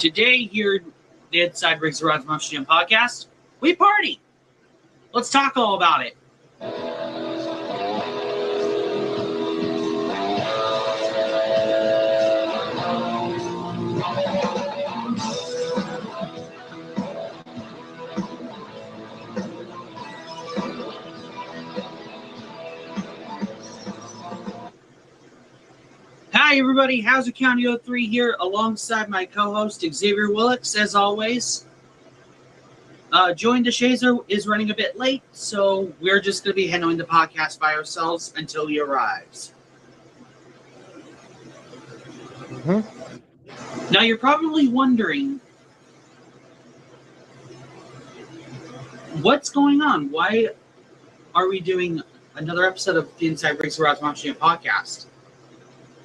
Today, here at the Inside Rigs Around Munch Gym podcast, we party. Let's talk all about it. Hi, everybody. How's it? County 03 here alongside my co-host Xavier Willix, as always. Join DeShazer is running a bit late, so we're just going to be handling the podcast by ourselves until he arrives. Now, you're probably wondering, what's going on? Why are we doing another episode of the Inside Rigs Around Munch Gym podcast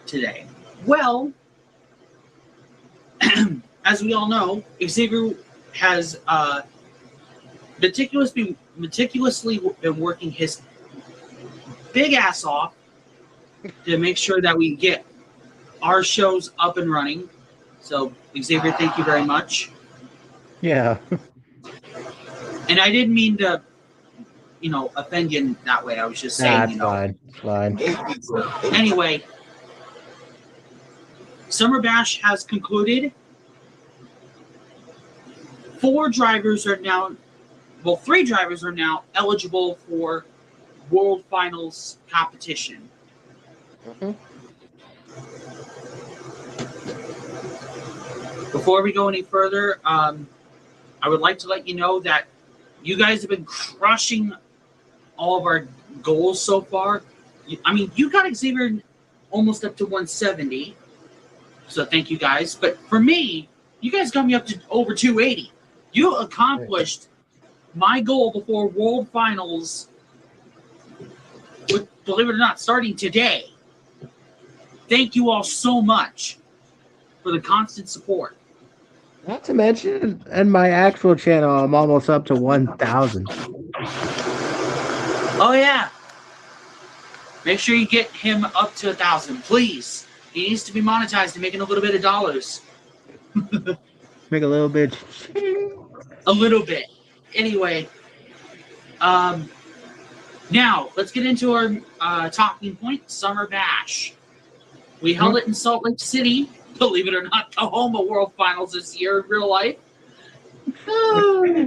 today? Well, as we all know, Xavier has meticulously been working his big ass off to make sure that we get our shows up and running. So, Xavier, thank you very much. Yeah. And I didn't mean to, offend you in that way. I was just saying, Fine. Anyway, Summer Bash has concluded. 3 drivers are now eligible for World Finals competition. Before we go any further, I would like to let you know that you guys have been crushing all of our goals so far. You got Xavier almost up to 170. So thank you guys. But for me, you guys got me up to over 280. You accomplished my goal before World Finals, with, believe it or not, starting today. Thank you all so much for the constant support. Not to mention, in my actual channel, I'm almost up to 1,000. Oh, yeah. Make sure you get him up to 1,000, please. He needs to be monetized and making a little bit of dollars. Make a little bit. A little bit. Anyway, now let's get into our talking point, Summer Bash. We held it in Salt Lake City, believe it or not, the home of World Finals this year in real life.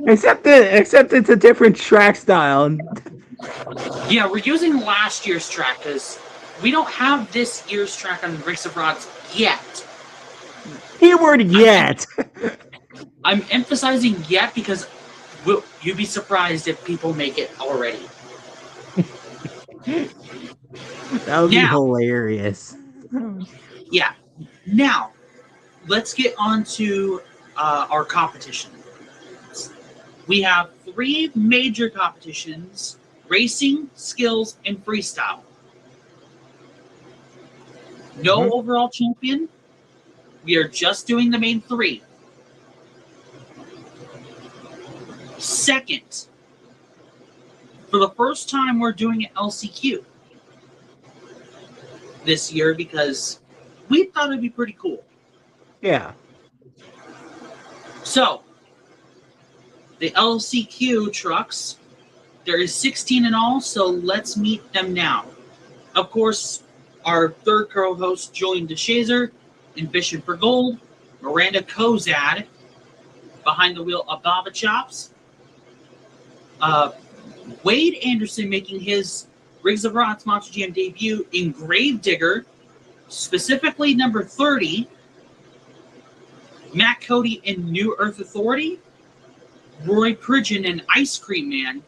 Except it's a different track style. Yeah, we're using last year's track because we don't have this year's track on Rigs of Rods yet. Keyword yet. I'm emphasizing yet because you'd be surprised if people make it already. That would be hilarious. Yeah. Now, let's get on to our competition. We have 3 major competitions: racing, skills, and freestyle. No overall champion. We are just doing the main 3. Second, for the first time, we're doing an LCQ this year because we thought it'd be pretty cool. Yeah. So, the LCQ trucks, there is 16 in all, so let's meet them now. Of course, our third co-host, Julian DeShazer, in Fishing for Gold, Miranda Kozad, behind the wheel of Baba Chops, Wade Anderson making his Rigs of Rods Monster Jam debut in Gravedigger, specifically number 30, Matt Cody in New Earth Authority, Roy Pridgeon and Ice Cream Man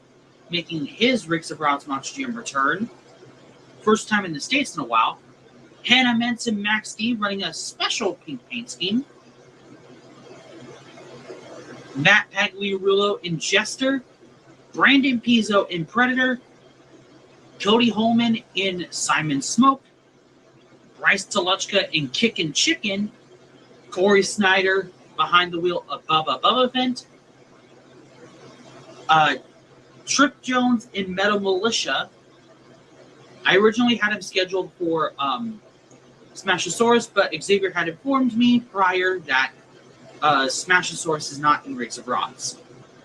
making his Rigs of Rods Monster Jam return, first time in the States in a while, Hannah Mentz and Max D running a special pink paint scheme, Matt Pagliarulo in Jester, Brandon Pizzo in Predator, Cody Holman in Simon Smoke, Bryce Toluchka in Kickin' Chicken, Corey Snyder behind the wheel of Bubba Vent, Trip Jones in Metal Militia. I originally had him scheduled for Smashosaurus, but Xavier had informed me prior that Smashosaurus is not in Rings of Rods,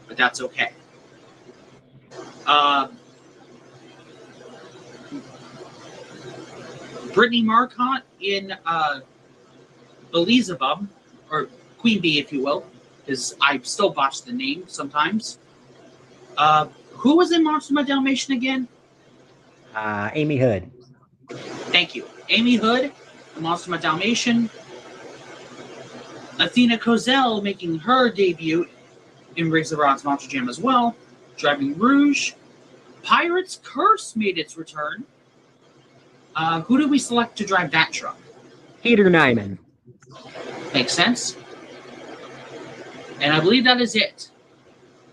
but that's okay. Brittany Marcotte in Beelzebub, or Queen Bee, if you will, because I still botch the name sometimes. Who was in Monster My Dalmatian again? Amy Hood. Thank you. Amy Hood, Monster My Dalmatian. Athena Kozel making her debut in Rings of Rod's Monster Jam as well, driving Rouge. Pirate's Curse made its return. Who did we select to drive that truck? Peter Nyman. Makes sense. And I believe that is it.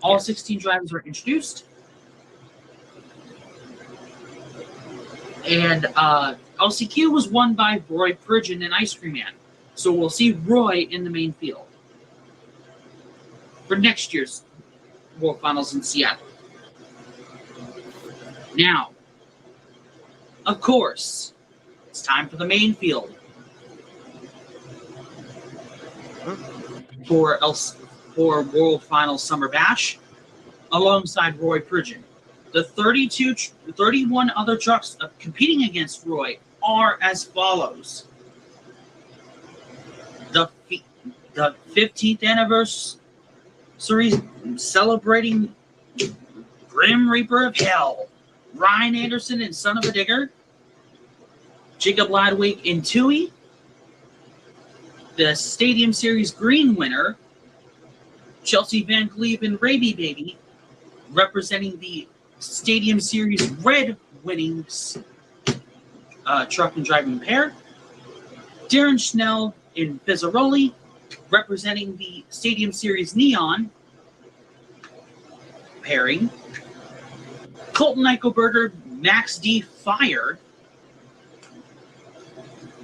All 16 drivers were introduced. And LCQ was won by Roy Pridgeon and Ice Cream Man. So we'll see Roy in the main field for next year's World Finals in Seattle. Now, of course, it's time for the main field for World Finals Summer Bash alongside Roy Pridgeon. The 31 other trucks competing against Roy are as follows. The 15th anniversary celebrating Grim Reaper of Hell, Ryan Anderson and Son of a Digger, Jacob Ladwig in Tui, the Stadium Series Green winner, Chelsea Van Cleve and Raby Baby, representing the Stadium Series Red winning truck and driving pair, Darren Schnell in Pizzaroli, representing the Stadium Series Neon pairing, Colton Eichelberger, Max D Fire,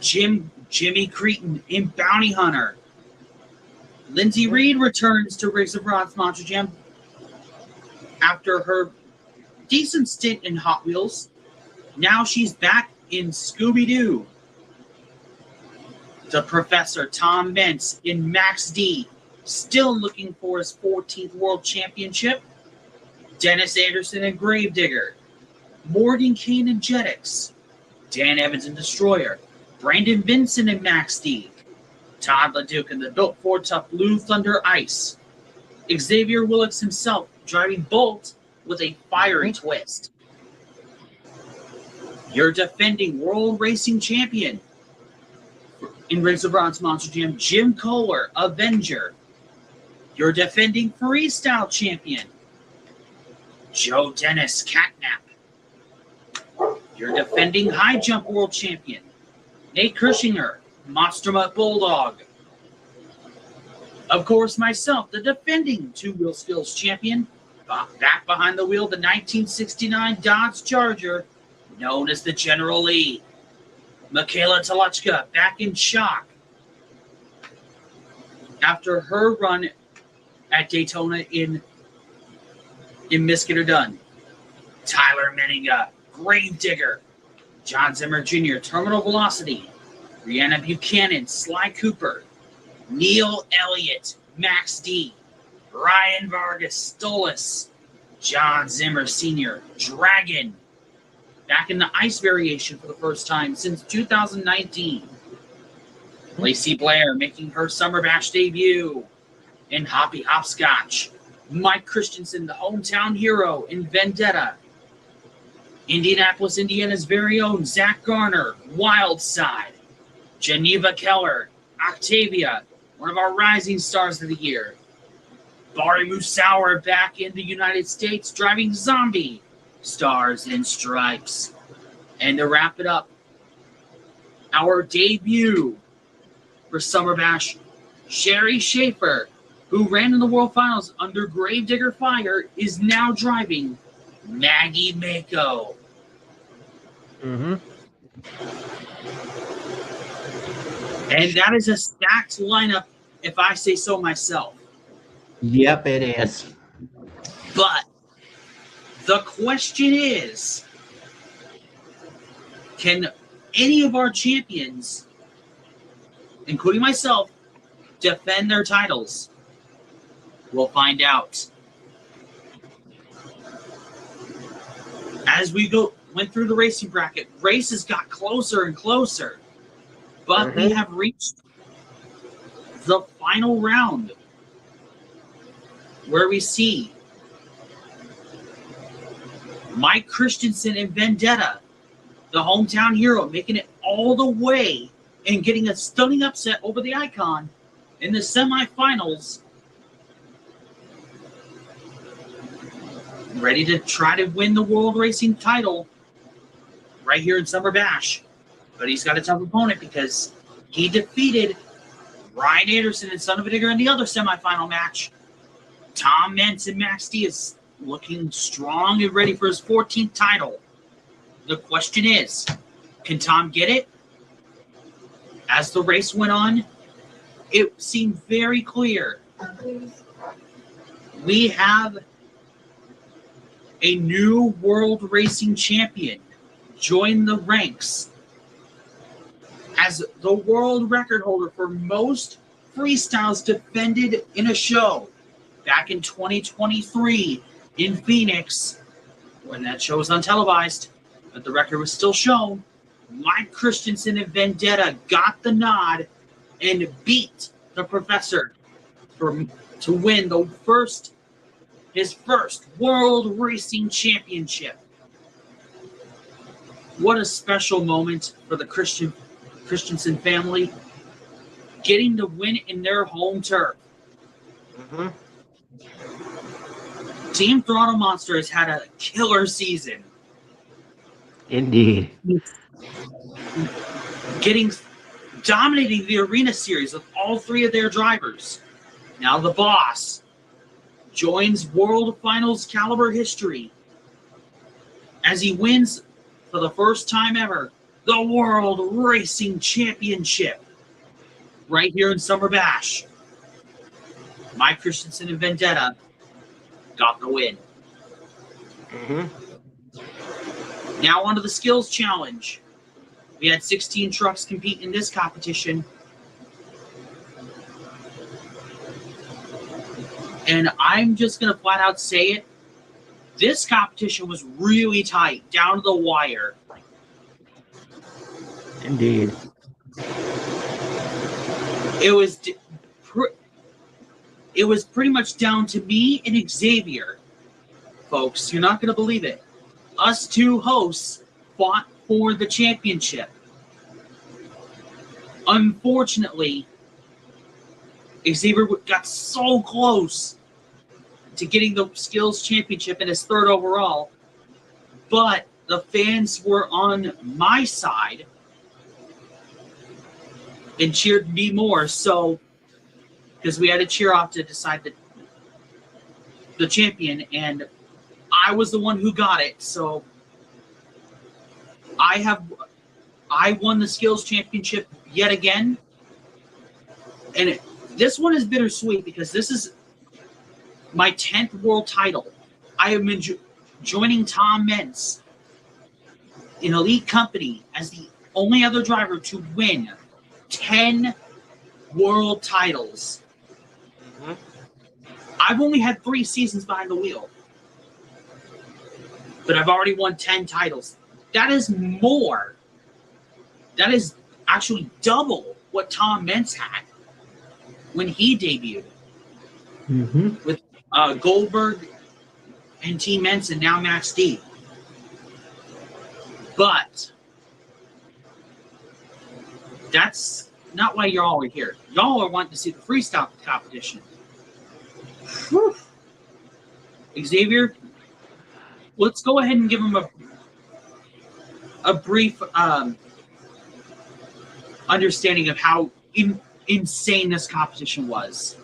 Jimmy Cretan in Bounty Hunter, Lindsay Reed returns to Rings of Rod's Monster Jam after her decent stint in Hot Wheels. Now she's back in Scooby-Doo. The Professor Tom Mentz in Max D, still looking for his 14th World Championship. Dennis Anderson in Gravedigger. Morgan Kane in Jetix. Dan Evans in Destroyer. Brandon Vinson in Max D. Todd LeDuc in the Built Ford Tough Blue Thunder Ice. Xavier Willix himself driving Bolt with a fiery twist. Your defending World Racing Champion in Rings of Rod's Monster Jam, Jim Kohler, Avenger. Your defending Freestyle Champion, Joe Dennis, Catnap. Your defending High Jump World Champion, Nate Kirschinger, Monster Mutt Bulldog. Of course, myself, the defending Two Wheel Skills Champion, back behind the wheel, the 1969 Dodge Charger, known as the General Lee. Michaela Toluchka back in shock after her run at Daytona in Miss Get Her Done. Tyler Menninga, Gravedigger. John Zimmer Jr., Terminal Velocity. Brianna Buchanan, Sly Cooper. Neil Elliott, Max D. Ryan Vargas, Stolas. John Zimmer Sr., Dragon. Back in the ice variation for the first time since 2019. Lacey Blair making her Summer Bash debut in Hoppy Hopscotch. Mike Christensen, the hometown hero in Vendetta. Indianapolis, Indiana's very own Zach Garner, Wild Side. Geneva Keller, Octavia, one of our rising stars of the year. Bari Musauer back in the United States driving Zombie, Stars and Stripes. And to wrap it up, our debut for Summer Bash, Sherry Schaefer, who ran in the World Finals under Gravedigger Fire, is now driving Maggie Mako. Mm-hmm. And that is a stacked lineup, if I say so myself. Yep, it is. But the question is, can any of our champions, including myself, defend their titles? We'll find out. As we went through the racing bracket, races got closer and closer. But we have reached the final round, where we see Mike Christensen and Vendetta, the hometown hero, making it all the way and getting a stunning upset over the Icon in the semifinals. Ready to try to win the World Racing title right here in Summer Bash. But he's got a tough opponent because he defeated Ryan Anderson and Son of a Digger in the other semifinal match. Tom Meents and Max D is looking strong and ready for his 14th title. The question is, can Tom get it? As the race went on, it seemed very clear. We have a new World Racing Champion join the ranks as the world record holder for most freestyles defended in a show back in 2023 in Phoenix, when that show was untelevised, but the record was still shown. Mike Christensen and Vendetta got the nod and beat the Professor to win his first World Racing Championship. What a special moment for the Christensen family, getting to win in their home turf. Team Throttle Monster has had a killer season. Indeed. Dominating the Arena Series with all three of their drivers. Now the boss joins World Finals caliber history as he wins for the first time ever the World Racing Championship right here in Summer Bash. Mike Christensen and Vendetta got the win. Now on to the skills challenge. We had 16 trucks compete in this competition. And I'm just going to flat out say it. This competition was really tight, down to the wire. Indeed. It was pretty much down to me and Xavier. Folks, you're not going to believe it. Us two hosts fought for the championship. Unfortunately, Xavier got so close to getting the skills championship in his third overall, but the fans were on my side and cheered me more, so because we had to cheer off to decide the champion, and I was the one who got it, so I won the skills championship yet again, and this one is bittersweet because this is my 10th world title. I have been joining Tom Meents in Elite Company as the only other driver to win 10 world titles. I've only had 3 seasons behind the wheel, but I've already won 10 titles. That is more. That is actually double what Tom Meents had when he debuted with Goldberg and Team Meents and now Max D. But that's not why y'all are here. Y'all are wanting to see the freestyle competition. Whew. Xavier, let's go ahead and give him a brief understanding of how insane this competition was.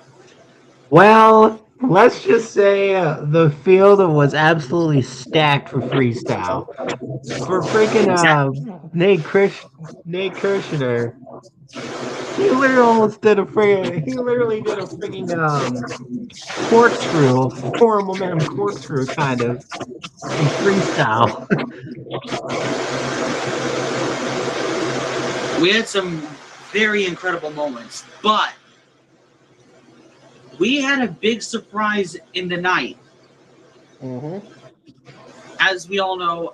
Well, let's just say the field was absolutely stacked for freestyle. For freaking Nate Kirshner, he literally did a freaking corkscrew, forward momentum corkscrew kind of in freestyle. We had some very incredible moments, but we had a big surprise in the night. As we all know,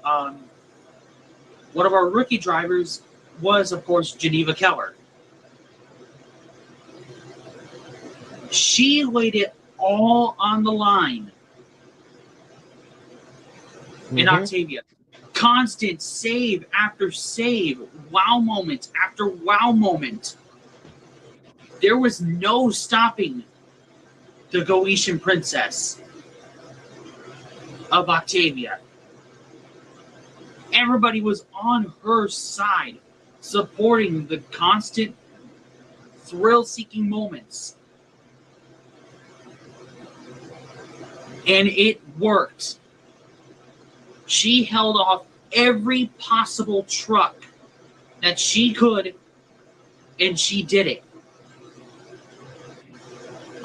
one of our rookie drivers was, of course, Geneva Keller. She laid it all on the line in Octavia. Constant save after save, wow moment after wow moment. There was no stopping the Goetian princess of Octavia. Everybody was on her side, supporting the constant thrill-seeking moments. And it worked. She held off every possible truck that she could, and she did it.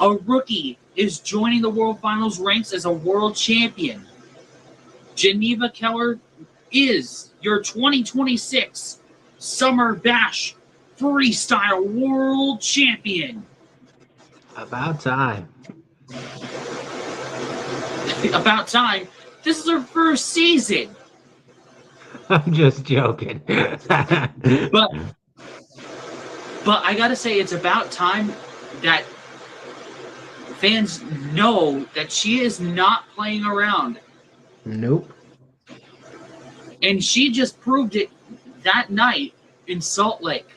A rookie is joining the World Finals ranks as a world champion. Geneva Keller is your 2026 Summer Bash Freestyle World Champion. About time. About time. This is her first season. I'm just joking. But I gotta say, it's about time that fans know that she is not playing around. Nope. And she just proved it that night in Salt Lake.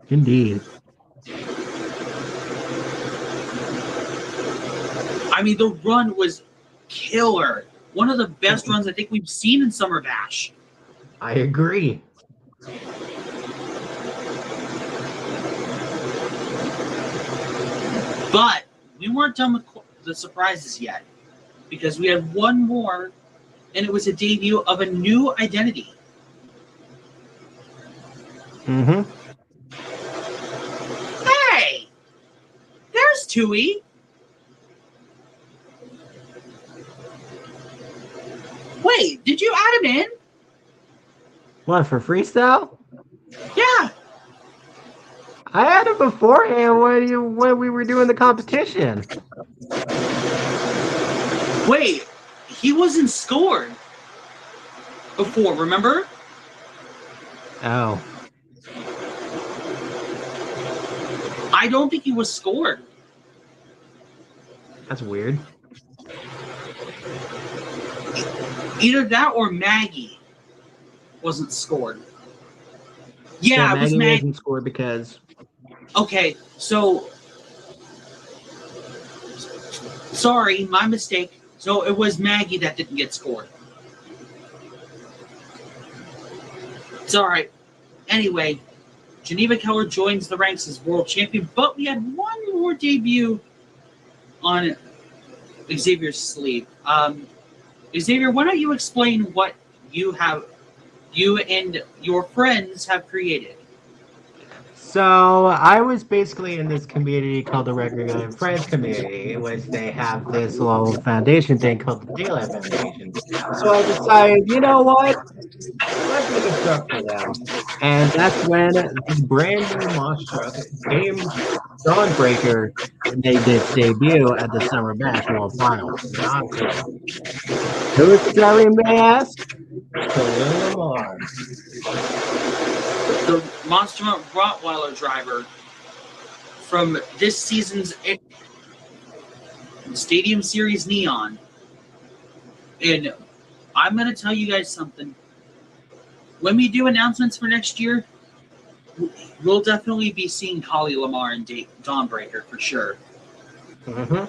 Indeed. I mean, the run was killer. One of the best runs I think we've seen in Summer Bash. I agree. But we weren't done with the surprises yet, because we had one more, and it was a debut of a new identity. Hey! There's Tui. Wait, did you add him in? What, for freestyle? Yeah. I had him beforehand when we were doing the competition. Wait, he wasn't scored before, remember? Oh. I don't think he was scored. That's weird. Either that or Maggie wasn't scored. Yeah, it was Maggie. Wasn't scored because... Okay, so... Sorry, my mistake. So it was Maggie that didn't get scored. It's alright. Anyway, Geneva Keller joins the ranks as world champion, but we had one more debut on Xavier's sleeve. Xavier, why don't you explain what you and your friends have created? So I was basically in this community called the Record Gun Friends community, in which they have this little foundation thing called the Daylight Foundation. So I decided, you know what? Let's make a truck for them. And that's when the brand new monster truck came Dawnbreaker made its debut at the Summer Bash World Finals. Who is the driver, you may ask? Khalil Lamar. The Monster Rottweiler driver from this season's Stadium Series Neon. And I'm going to tell you guys something. When we do announcements for next year, we'll definitely be seeing Kali Lamar and Dawnbreaker for sure. And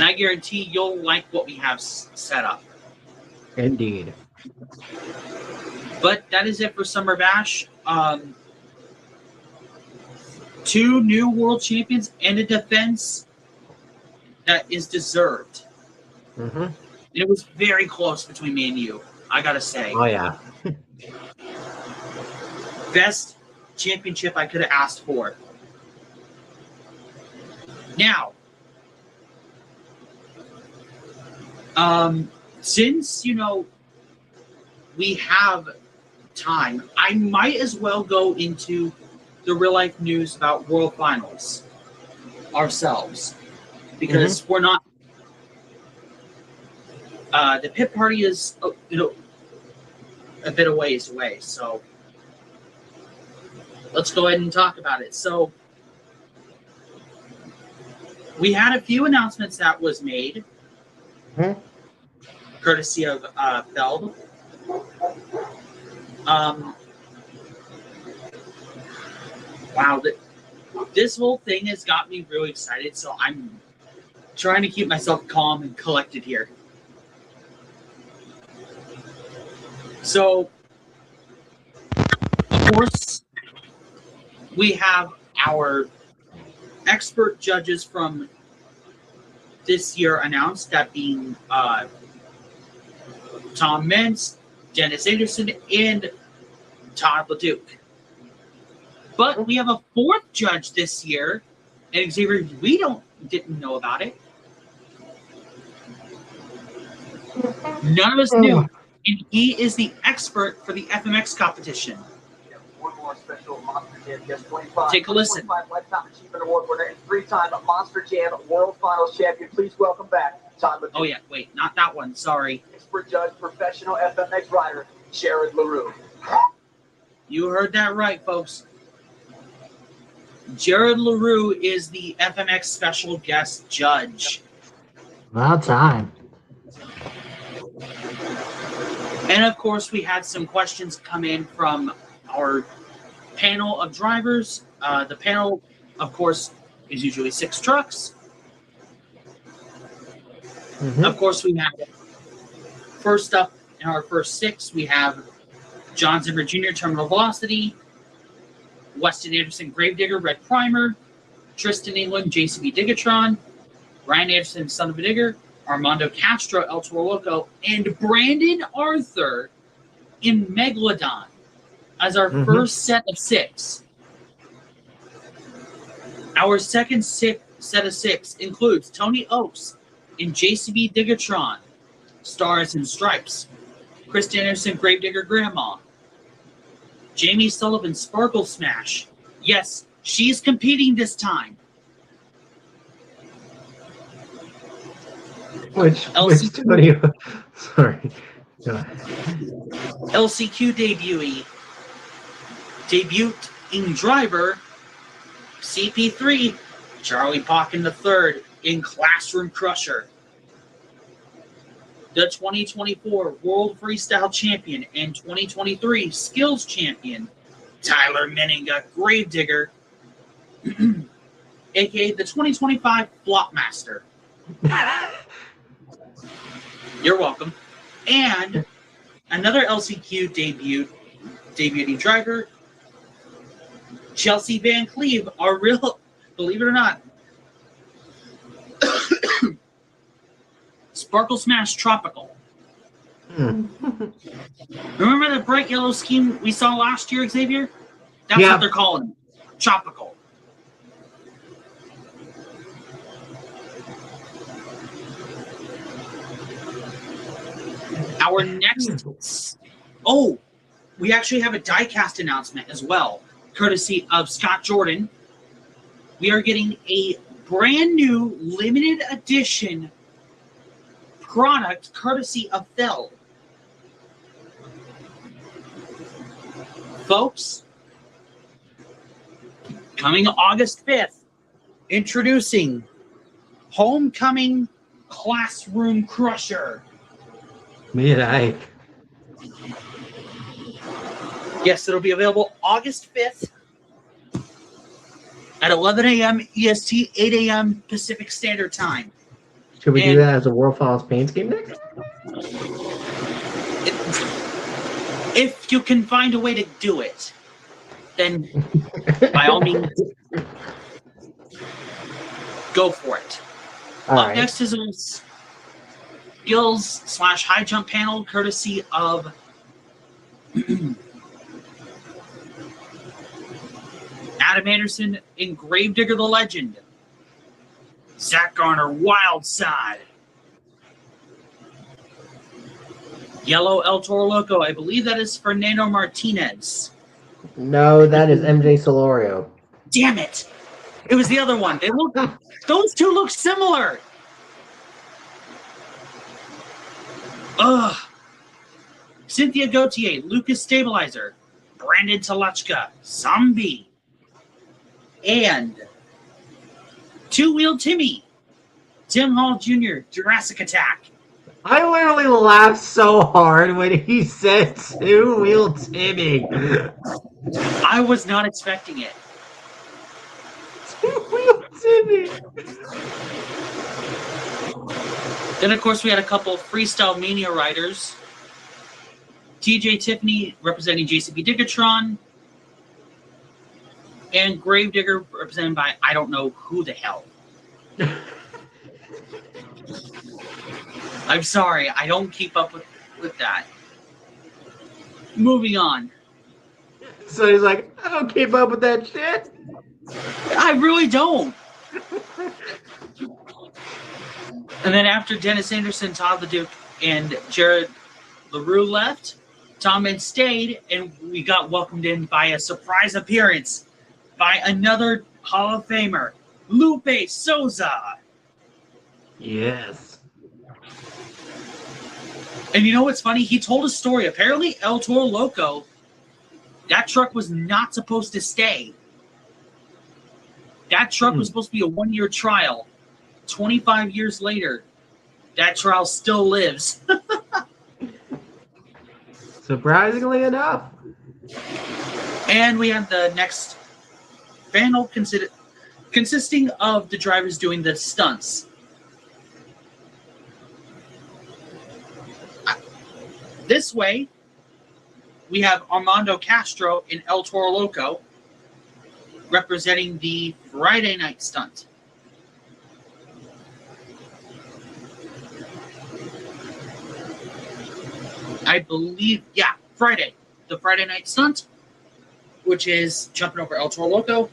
I guarantee you'll like what we have set up. Indeed. But that is it for Summer Bash. 2 new world champions and a defense that is deserved. And it was very close between me and you, I gotta say. Oh, yeah. Best championship I could have asked for. Now, since, we have time, I might as well go into the real life news about World Finals. ourselves because we're not. The pit party is, a bit of ways away. So let's go ahead and talk about it. So we had a few announcements that was made, courtesy of Feld. Wow, this whole thing has got me really excited, so I'm trying to keep myself calm and collected here. So, of course, we have our expert judges from this year announced, that being Tom Mintz, Dennis Anderson, and Todd LeDuc. But we have a fourth judge this year, and Xavier, we didn't know about it. None of us knew, and he is the expert for the FMX competition. One more special Monster Jam Guest 25. Take a listen. Lifetime Achievement Award winner and 3-time Monster Jam World Finals champion. Please welcome back Todd LeDuc. Oh yeah, wait, not that one. Sorry. Expert judge, professional FMX rider, Jared LaRue. You heard that right, folks. Jared LaRue is the FMX special guest judge. About time. And of course, we had some questions come in from our panel of drivers. The panel, of course, is usually 6 trucks. Of course, we have first up in our first 6, we have John Zimmer Jr., Terminal Velocity, Weston Anderson, Gravedigger, Red Primer, Tristan England, JCB Digatron, Ryan Anderson, Son of a Digger, Armando Castro, El Toro Loco, and Brandon Arthur in Megalodon as our first set of 6. Our second set of 6 includes Tony Oaks in JCB Digatron, Stars and Stripes, Chris Anderson, Gravedigger Grandma, Jamie Sullivan, Sparkle Smash. Yes, she's competing this time. Which Tony? Sorry. LCQ debuting driver CP3 Charlie Pocken III in Classroom Crusher. The 2024 World Freestyle Champion and 2023 Skills Champion Tyler Menninga Gravedigger, aka the 2025 Flopmaster. You're welcome. And another LCQ debuting driver, Chelsea Van Cleve, our real, believe it or not, Sparkle Smash Tropical. Remember the bright yellow scheme we saw last year, Xavier? That's what they're calling it. Tropical. Our next... Oh, we actually have a diecast announcement as well, courtesy of Scott Jordan. We are getting a brand new limited edition product courtesy of Feld. Folks, coming August 5th, introducing Homecoming Classroom Crusher. Mid-Ike. Yes, it'll be available August 5th at 11 a.m. EST, 8 a.m. Pacific Standard Time. Should we do that as a World Finals Paint Scheme next? If you can find a way to do it, then by all means, go for it. Up next is a skills / high jump panel courtesy of Adam Anderson in Gravedigger the Legend, Zach Garner Wild Side, Yellow El Toro Loco, I believe that is Fernando Martinez. No, that is MJ Solorio. Damn it! It was the other one. Those two look similar. Ugh. Cynthia Gauthier, Lucas Stabilizer, Brandon Talachka, Zombie, and Two-Wheel Timmy, Tim Hall Jr., Jurassic Attack. I literally laughed so hard when he said Two-Wheel Timmy. I was not expecting it. Two-Wheel Timmy. Then, of course, we had a couple of Freestyle Mania riders. TJ Tiffany representing JCB Diggatron. And Gravedigger represented by I don't know who the hell. I'm sorry, I don't keep up with that. Moving on. So he's like, I don't keep up with that shit. I really don't. And then after Dennis Anderson, Todd LeDuc, and Jared LaRue left, Tom Mead stayed, and we got welcomed in by a surprise appearance by another Hall of Famer, Lupe Souza. Yes. And you know what's funny? He told a story. Apparently, El Toro Loco, that truck was not supposed to stay. That truck was supposed to be a one-year trial. 25 years later, that trial still lives. Surprisingly enough. And we have the next panel consisting of the drivers doing the stunts. This way, we have Armando Castro in El Toro Loco representing the Friday night stunt. I believe, yeah, Friday. The Friday night stunt, which is jumping over El Toro Loco,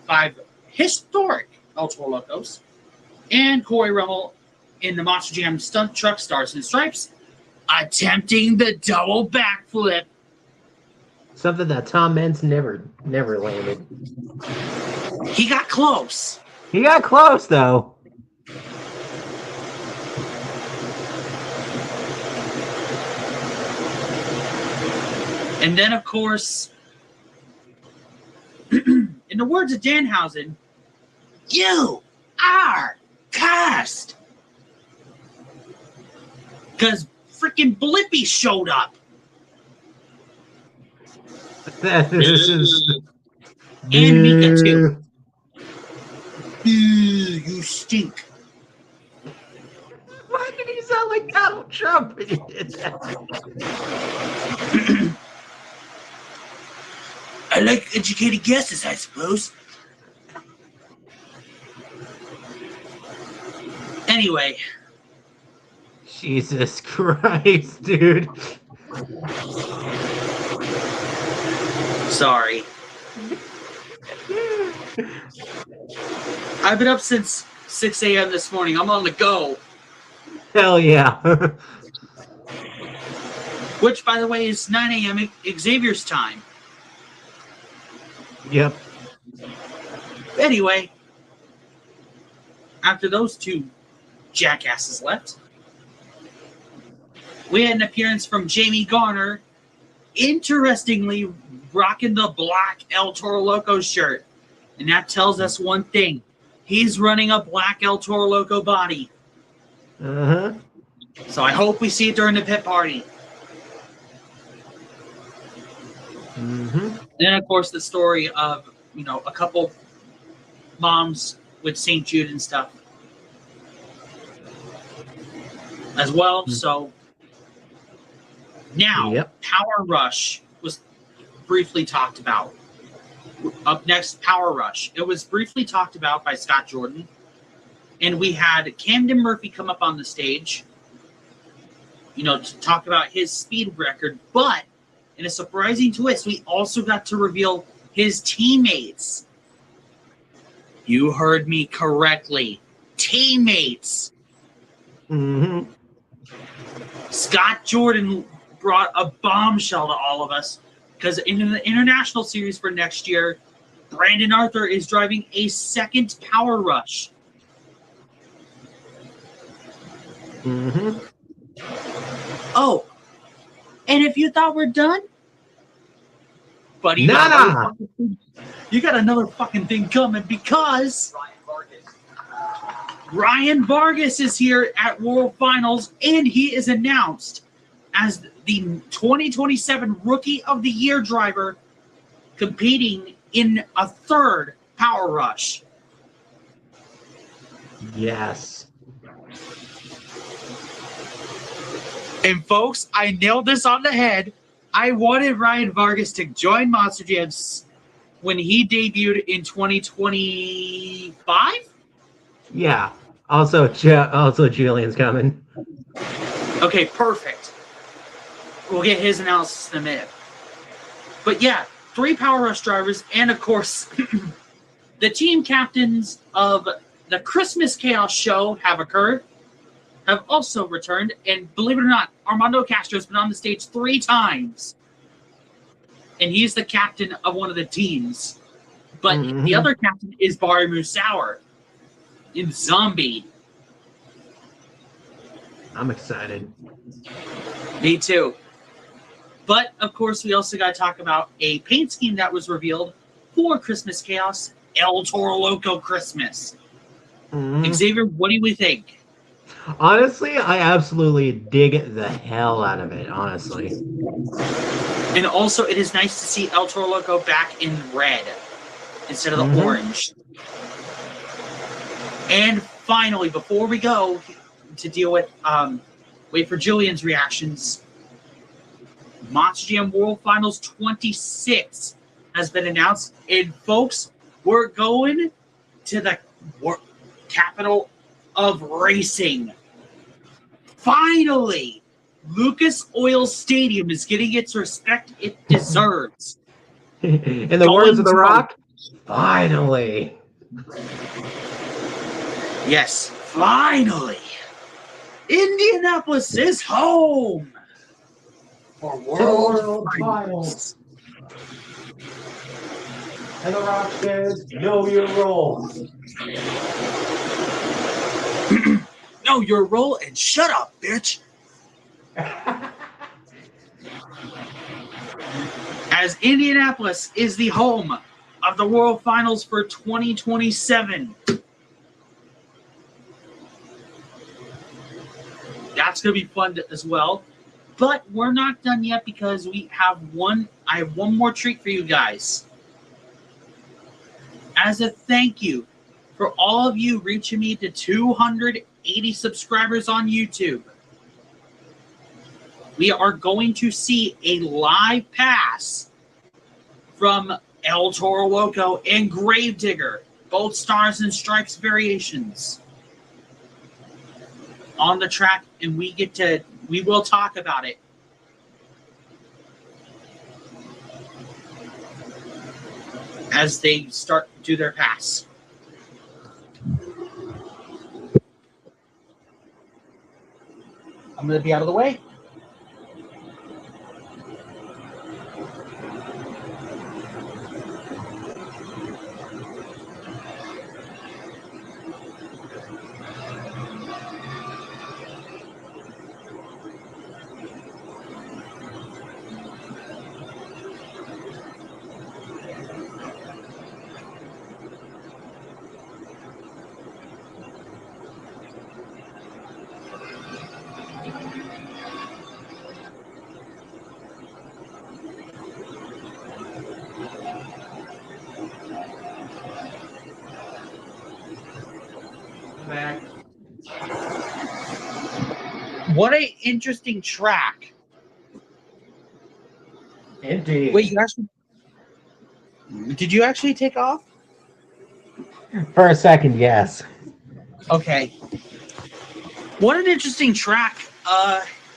5 historic El Toro Locos, and Corey Rummel in the Monster Jam stunt truck Stars and Stripes, attempting the double backflip. Something that Tom Meents never landed. He got close. He got close, though. And then, of course, in the words of Danhausen, you are cursed. Because freaking Blippi showed up. This is... And Mika, too. You stink. Why did he sound like Donald Trump when he did that? I like educated guesses, I suppose. Anyway. Jesus Christ, dude. Sorry. I've been up since 6 a.m. this morning. I'm on the go. Hell yeah. Which, by the way, is 9 a.m. Xavier's time. Yep. Anyway, after those two jackasses left, we had an appearance from Jamie Garner, interestingly rocking the black El Toro Loco shirt. And that tells us one thing. He's running a black El Toro Loco body. Uh-huh. So I hope we see it during the pit party. Mm-hmm. Then, of course, the story of, a couple moms with St. Jude and stuff as well. So now, Power Rush was briefly talked about. Up next, Power Rush. It was briefly talked about by Scott Jordan. And we had Camden Murphy come up on the stage, to talk about his speed record. But in a surprising twist, we also got to reveal his teammates. You heard me correctly. Teammates. Mm-hmm. Scott Jordan brought a bombshell to all of us because in the international series for next year, Brandon Arthur is driving a second Power Rush. Mm-hmm. Oh, and if you thought we're done, buddy, Nah. you got another fucking thing coming because Ryan Vargas is here at World Finals, and he is announced as the 2027 Rookie of the Year driver, competing in a third Power Rush. Yes. And folks, I nailed this on the head. I wanted Ryan Vargas to join Monster Jams when he debuted in 2025. Yeah. Also, Julian's coming. Okay, perfect. We'll get his analysis in a minute. But yeah, 3 Power Rush drivers, and of course, the team captains of the Christmas Chaos show have also returned, and believe it or not, Armando Castro's been on the stage 3 times. And he's the captain of one of the teams. But the other captain is Barry Musauer in Zombie. I'm excited. Me too. But, of course, we also got to talk about a paint scheme that was revealed for Christmas Chaos, El Toro Loco Christmas. Xavier, what do we think? Honestly, I absolutely dig the hell out of it, honestly. And also, it is nice to see El Toro Loco back in red instead of the orange. And finally, before we go to deal with, wait for Julian's reactions, Monster Jam World Finals 26 has been announced. And folks, we're going to the capital of racing. Finally, Lucas Oil Stadium is getting its respect it deserves. In the words of The Rock, finally. Yes, finally. Indianapolis is home for World Finals. And The Rock says, know your role. Know your role and shut up, bitch. As Indianapolis is the home of the World Finals for 2027. That's going to be fun as well. But we're not done yet because I have one more treat for you guys. As a thank you for all of you reaching me to 280 subscribers on YouTube, we are going to see a live pass from El Toro Loco and Gravedigger, both Stars and Stripes variations, on the track, and we will talk about it. As they start to do their pass. I'm going to be out of the way. Back. What an interesting track. Indeed. Wait, did you actually take off? For a second, yes. Okay. What an interesting track.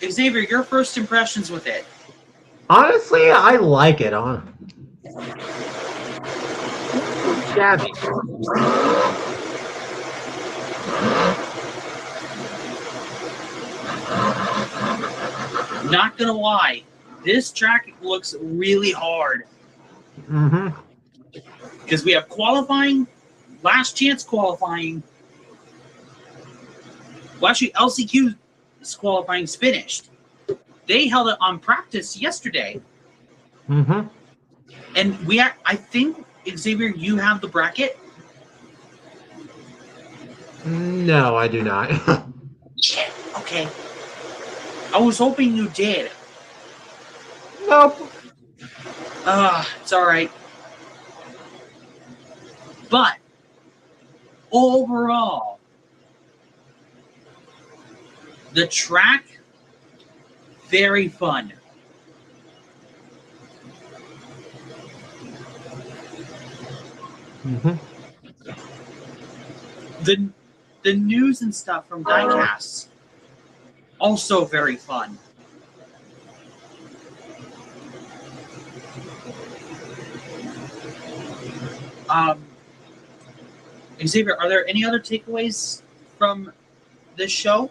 Xavier, your first impressions with it? Honestly, I like it. Shabby. Not gonna lie, this track looks really hard. because we have qualifying, last chance qualifying. Well, actually, LCQ's qualifying is finished. They held it on practice yesterday. Mm-hmm. And I think, Xavier, you have the bracket? No, I do not. Shit. Okay. I was hoping you did. Nope. It's all right. But overall, the track, very fun. Mm-hmm. The news and stuff from Diecasts, also very fun. Xavier, are there any other takeaways from this show?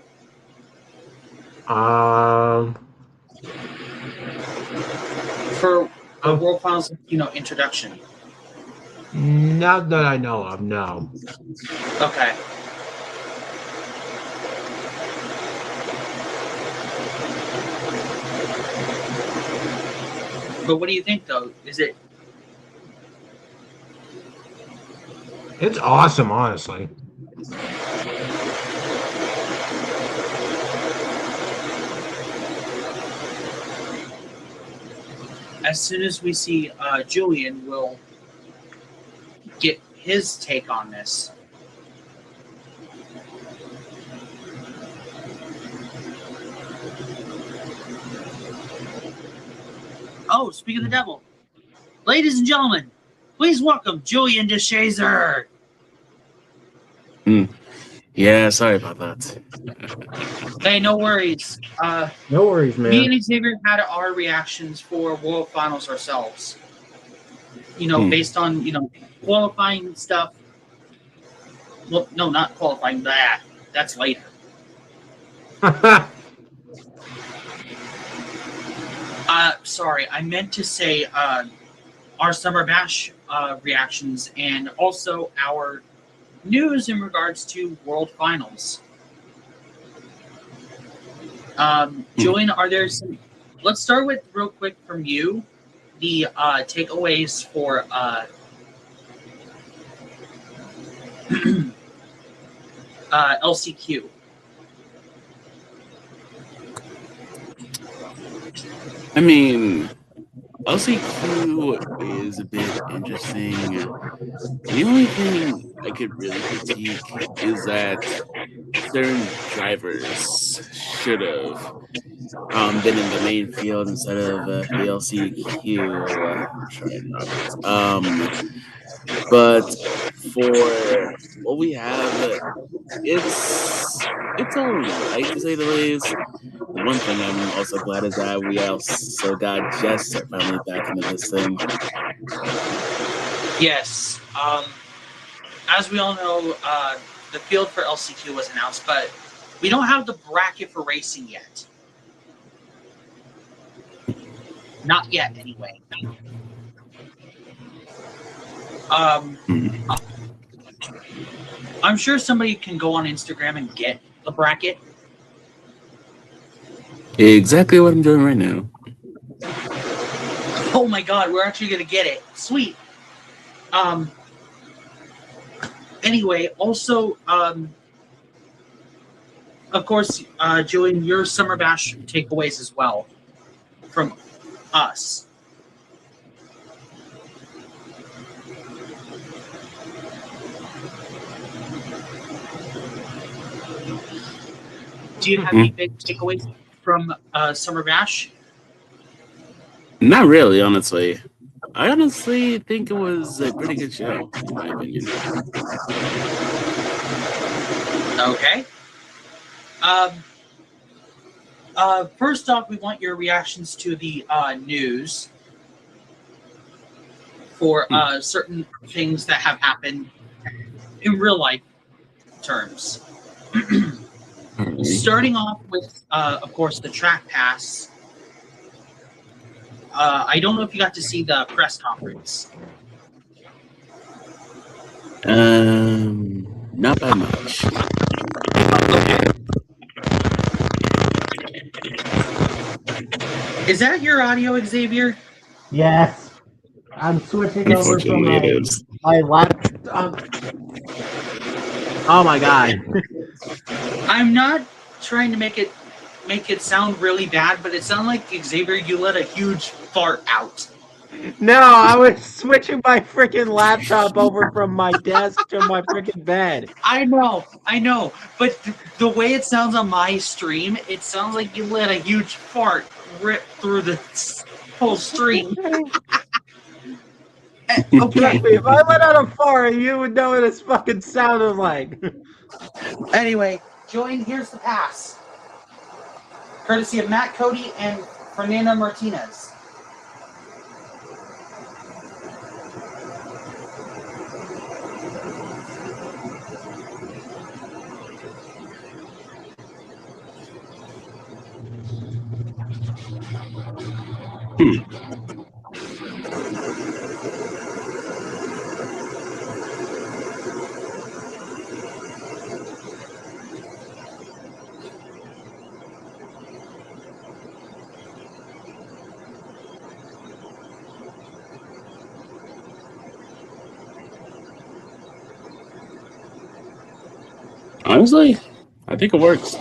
For World Finals, introduction. Not that I know of, no. Okay. But what do you think, though? It's awesome, honestly. As soon as we see Julian, we'll get his take on this. Oh, speak of the devil. Ladies and gentlemen, please welcome Julian DeShazer. Yeah, sorry about that. Hey, no worries. No worries, man. Me and Xavier had our reactions for World Finals ourselves. Based on, qualifying stuff. Well, no, not qualifying. That's later. Sorry, I meant to say our Summer Bash reactions and also our news in regards to World Finals. Julian, are there some... Let's start with, real quick from you, the takeaways for LCQ. I mean, LCQ is a bit interesting. The only thing I could really critique is that certain drivers should have been in the main field instead of the LCQ. But for what we have, it's all right, to say the least. The one thing I'm also glad is that we also got Jester finally back into this thing. Yes. As we all know, the field for LCQ was announced, but we don't have the bracket for racing yet. Not yet, anyway. I'm sure somebody can go on Instagram and get the bracket. Exactly what I'm doing right now. Oh my god, we're actually going to get it. Sweet. Anyway, also, of course, Julian, your Summer Bash takeaways as well from us. Do you have any big takeaways from Summer Bash? Not really, honestly. I honestly think it was a pretty good show, in my opinion. Okay. First off, we want your reactions to the news for certain things that have happened in real life terms. Starting off with, of course, the track pass. I don't know if you got to see the press conference. Not by much. Okay. Is that your audio, Xavier? Yes. I'm switching over from Unfortunately, it is. my laptop. Oh my god. I'm not trying to make it sound really bad, but it sounded like Xavier, you let a huge fart out. No, I was switching my freaking laptop over from my desk to my freaking bed. I know, but the way it sounds on my stream, it sounds like you let a huge fart rip through the whole stream. Okay. Trust me, if I let out a fart, you would know what it's fucking sounded like. Anyway, Julian, here's the pass. Courtesy of Matt Cody and Fernando Martinez. Honestly, I think it works.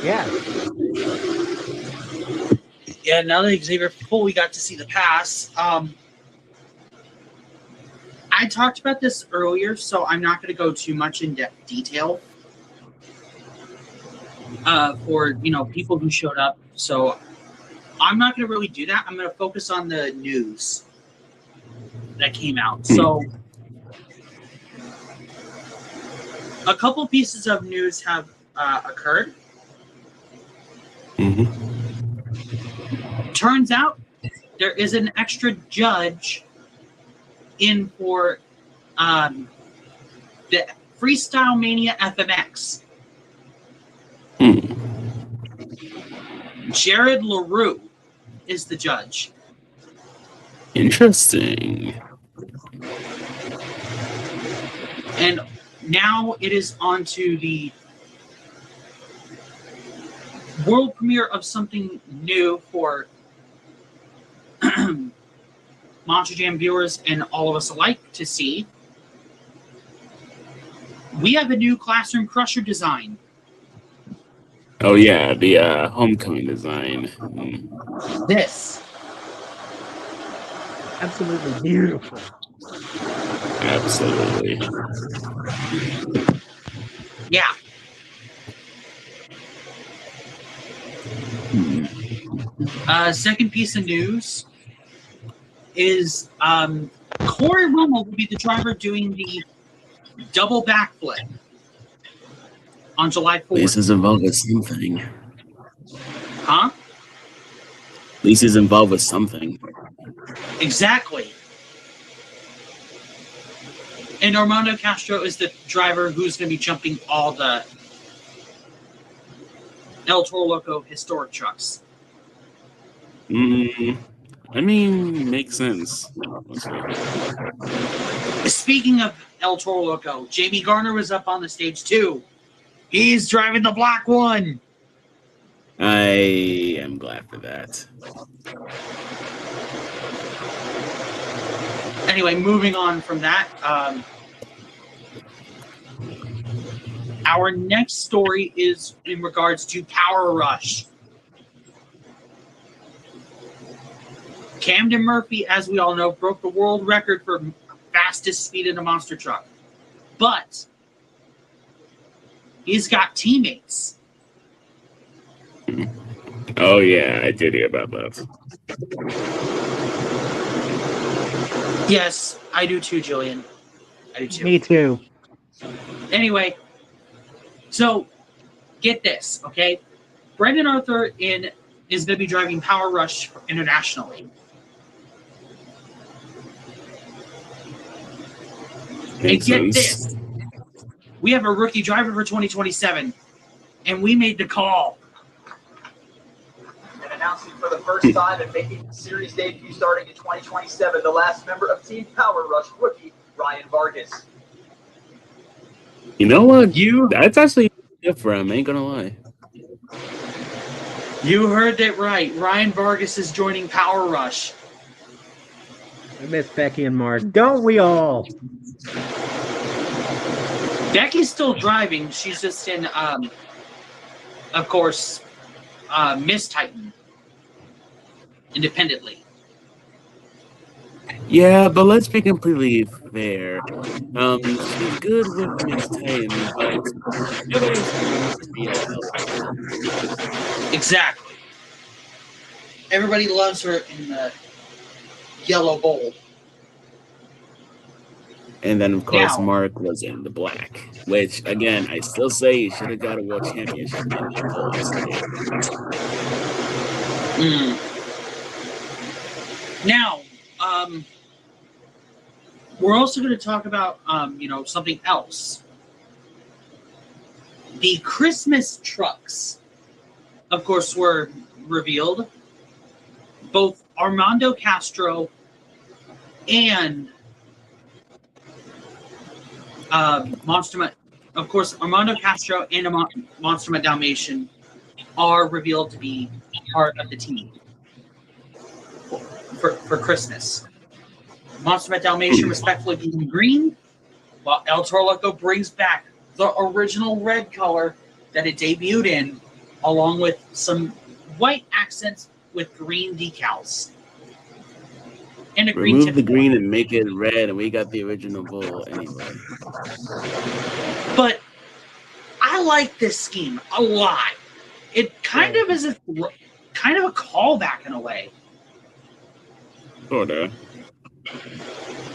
Yeah. Yeah, now that Xavier fully got to see the pass, I talked about this earlier, so I'm not going to go too much in detail for people who showed up. So I'm not going to really do that. I'm going to focus on the news that came out. So a couple pieces of news have occurred. Turns out there is an extra judge in for the Freestyle Mania FMX. Jared LaRue is the judge. Interesting. And now it is on to the world premiere of something new for Monster Jam viewers and all of us alike to see. We have a new Classroom Crusher design. Oh yeah, the homecoming design. This. Absolutely beautiful. Absolutely. Yeah. Second piece of news is Corey Rummel will be the driver doing the double backflip on July 4th. This is involved with something. Huh? At least he's involved with something. Exactly. And Armando Castro is the driver who's going to be jumping all the El Toro Loco historic trucks. I mean, makes sense. Speaking of El Toro Loco, Jamie Garner was up on the stage too. He's driving the black one. I am glad for that. Anyway, moving on from that, our next story is in regards to Power Rush. Camden Murphy, as we all know, broke the world record for fastest speed in a monster truck. But he's got teammates. Oh yeah, I did hear about that. Yes, I do too, Jillian. I do too. Me too. Anyway, so get this, okay? Brendan Arthur is going to be driving Power Rush internationally. And get this, we have a rookie driver for 2027, and we made the call. And announcing for the first time and making series debut starting in 2027, the last member of Team Power Rush rookie, Ryan Vargas. You know what? You That's actually good for him. Ain't gonna lie. you heard that right. Ryan Vargas is joining Power Rush. I miss Becky and Mark. Don't we all? Becky's still driving. She's just in, of course, Miss Titan independently. Yeah, but let's be completely fair. She's good with Miss Titan, but nobody's going to be Exactly. Everybody loves her in the yellow bowl. And then, of course, Now- Mark was in the black, which, again, I still say he should have got a world championship in that goal. Now, we're also going to talk about, something else. The Christmas trucks, of course, were revealed. Both Armando Castro and of course, Armando Castro and Monster Mutt Dalmatian are revealed to be part of the team for Christmas. Monster Mutt Dalmatian respectfully being green, while El Toro Loco brings back the original red color that it debuted in, along with some white accents with green decals. And a green Remove the tip. green and make it red, and we got the original bull anyway. But I like this scheme a lot. It kind of is a callback in a way. Sorta.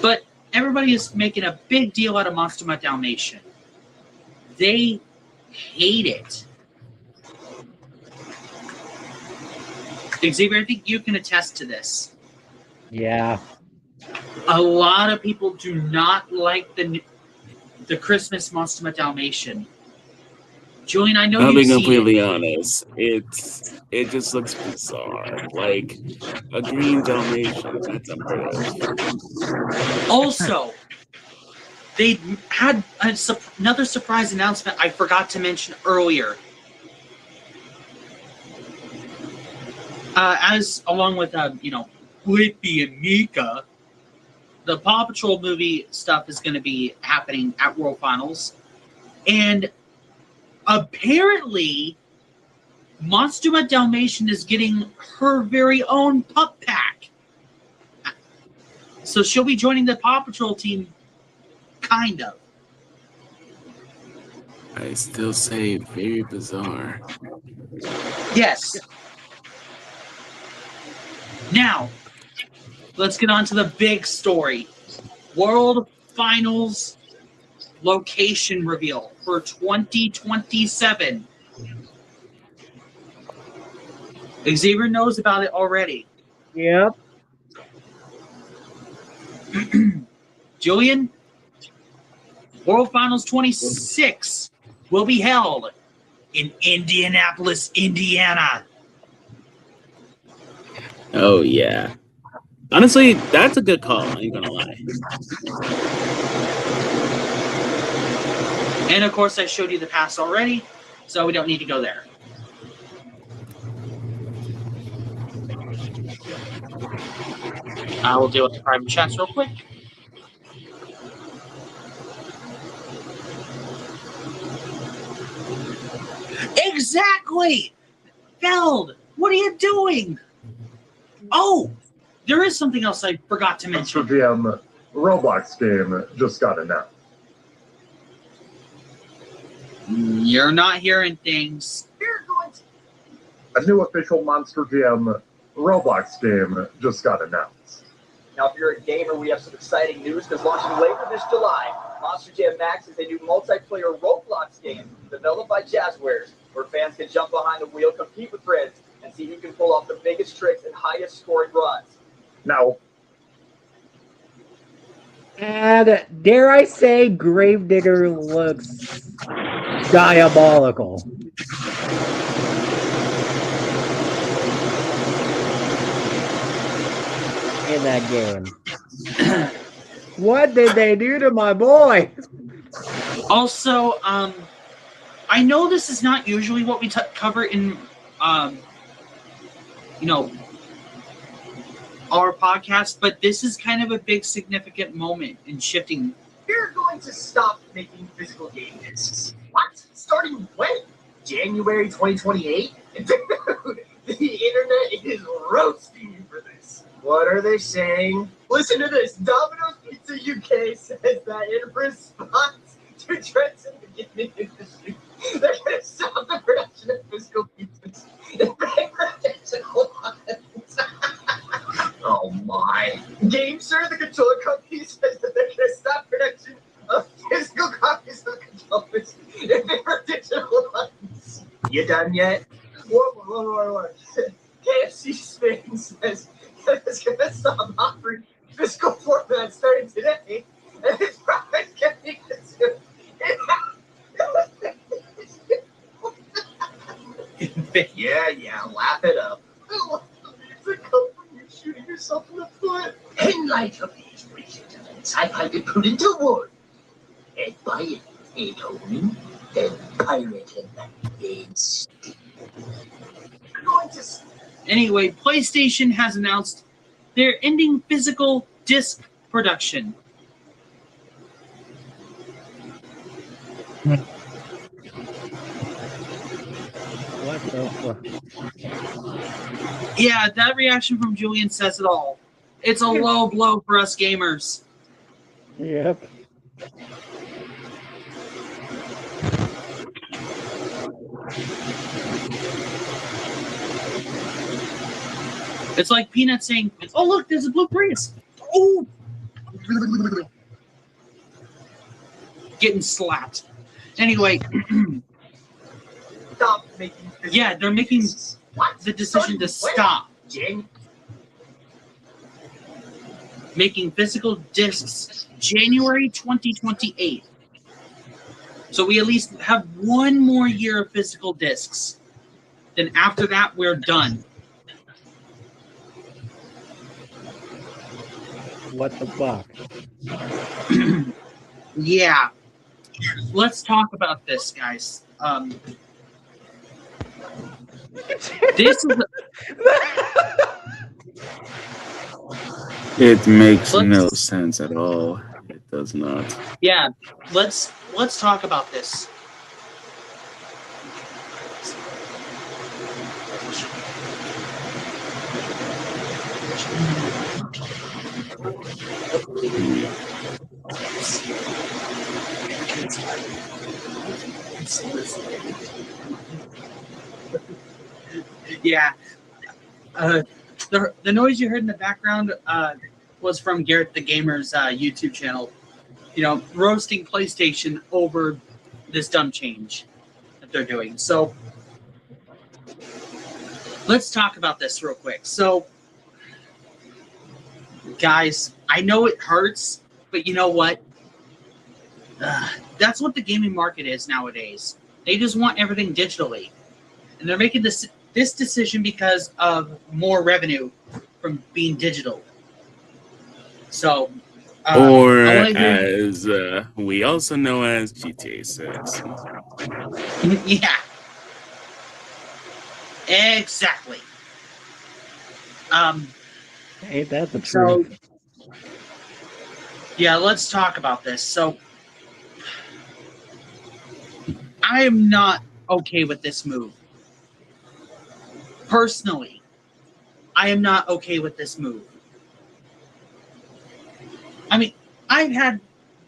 But everybody is making a big deal out of Monster Mutt Dalmatian. They hate it. Xavier, I think you can attest to this. Yeah. A lot of people do not like the Christmas Monster Mutt Dalmatian. Julian, I know I'll you've be seen completely it. honest. It just looks bizarre. Like a green Dalmatian. That's unheard of. Also, they had another surprise announcement I forgot to mention earlier. Along with Blippi and Mika, the Paw Patrol movie stuff is going to be happening at World Finals, and apparently, Monster Mutt Dalmatian is getting her very own pup pack. So she'll be joining the Paw Patrol team, kind of. I still say very bizarre. Yes. Now, let's get on to the big story. World Finals location reveal for 2027. Xavier knows about it already. Yep. Julian, World Finals 26 will be held in Indianapolis, Indiana. Oh yeah. Honestly, that's a good call. I ain't gonna lie. And of course, I showed you the pass already, so we don't need to go there. I will deal with the private chats real quick. Exactly! Feld, what are you doing? Oh, there is something else I forgot to mention. GM Roblox game just got announced. You're not hearing things. A new official Monster GM Roblox game just got announced. Now, if you're a gamer, we have some exciting news because launching later this July, Monster Jam Max is a new multiplayer Roblox game developed by Jazzwares, where fans can jump behind the wheel, compete with friends, and see who can pull off the biggest tricks and highest scoring runs. Now, And dare I say, Gravedigger looks diabolical. In that game. What did they do to my boy? Also, I know this is not usually what we cover in, you know, our podcast, but this is kind of a big significant moment in shifting. You're going to stop making physical game discs. What? Starting when? January 2028? Dude, the internet is roasting you for this. What are they saying? Listen to this. Domino's Pizza UK says that in response to trends in the gaming industry, they're going to stop the production of physical pizzas and bring digital ones. Oh my. GameSir, the controller company, says that they're going to stop production of physical copies of controllers and favor digital ones. You done yet? What? KFC Spain says that it's going to stop offering physical formats starting today, and its profits can be consumed. Yeah, laugh it up. It's a company shooting yourself in the foot. In light of these recent events, I find it prudent to warn you. And buy it ain't home, then pirate him instead. Anyway, PlayStation has announced they're ending physical disc production. What the fuck? Yeah, that reaction from Julian says it all. It's a low blow for us gamers. Yep. It's like Peanut saying, "Oh look, there's a blue Prius." Oh, getting slapped. Anyway, Stop making physical yeah, they're making What? the decision to stop making physical discs January 2028. So we at least have one more year of physical discs. Then after that, we're done. What the fuck? Yeah. Let's talk about this, guys. This is It makes no sense at all. It does not. yeah. Let's talk about this. Yeah. The noise you heard in the background was from Garrett the Gamer's YouTube channel. You know, roasting PlayStation over this dumb change that they're doing. So let's talk about this real quick. So, guys, I know it hurts, but you know what? That's what the gaming market is nowadays. They just want everything digitally. And they're making this decision because of more revenue from being digital. So, or as we also know as GTA 6. Yeah. Exactly. Ain't that the So, truth? yeah, let's talk about this. So, I am not okay with this move. Personally, I am not okay with this move. I mean, I've had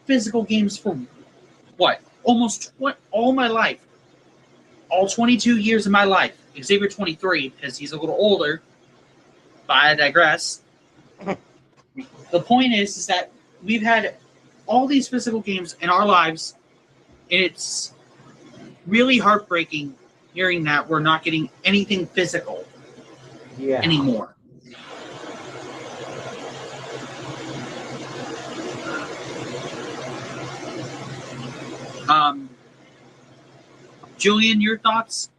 physical games for what? Almost all my life. All 22 years of my life. Xavier 23, because he's a little older. But I digress. The point is that we've had all these physical games in our lives, and it's really heartbreaking hearing that we're not getting anything physical anymore. Julian, your thoughts?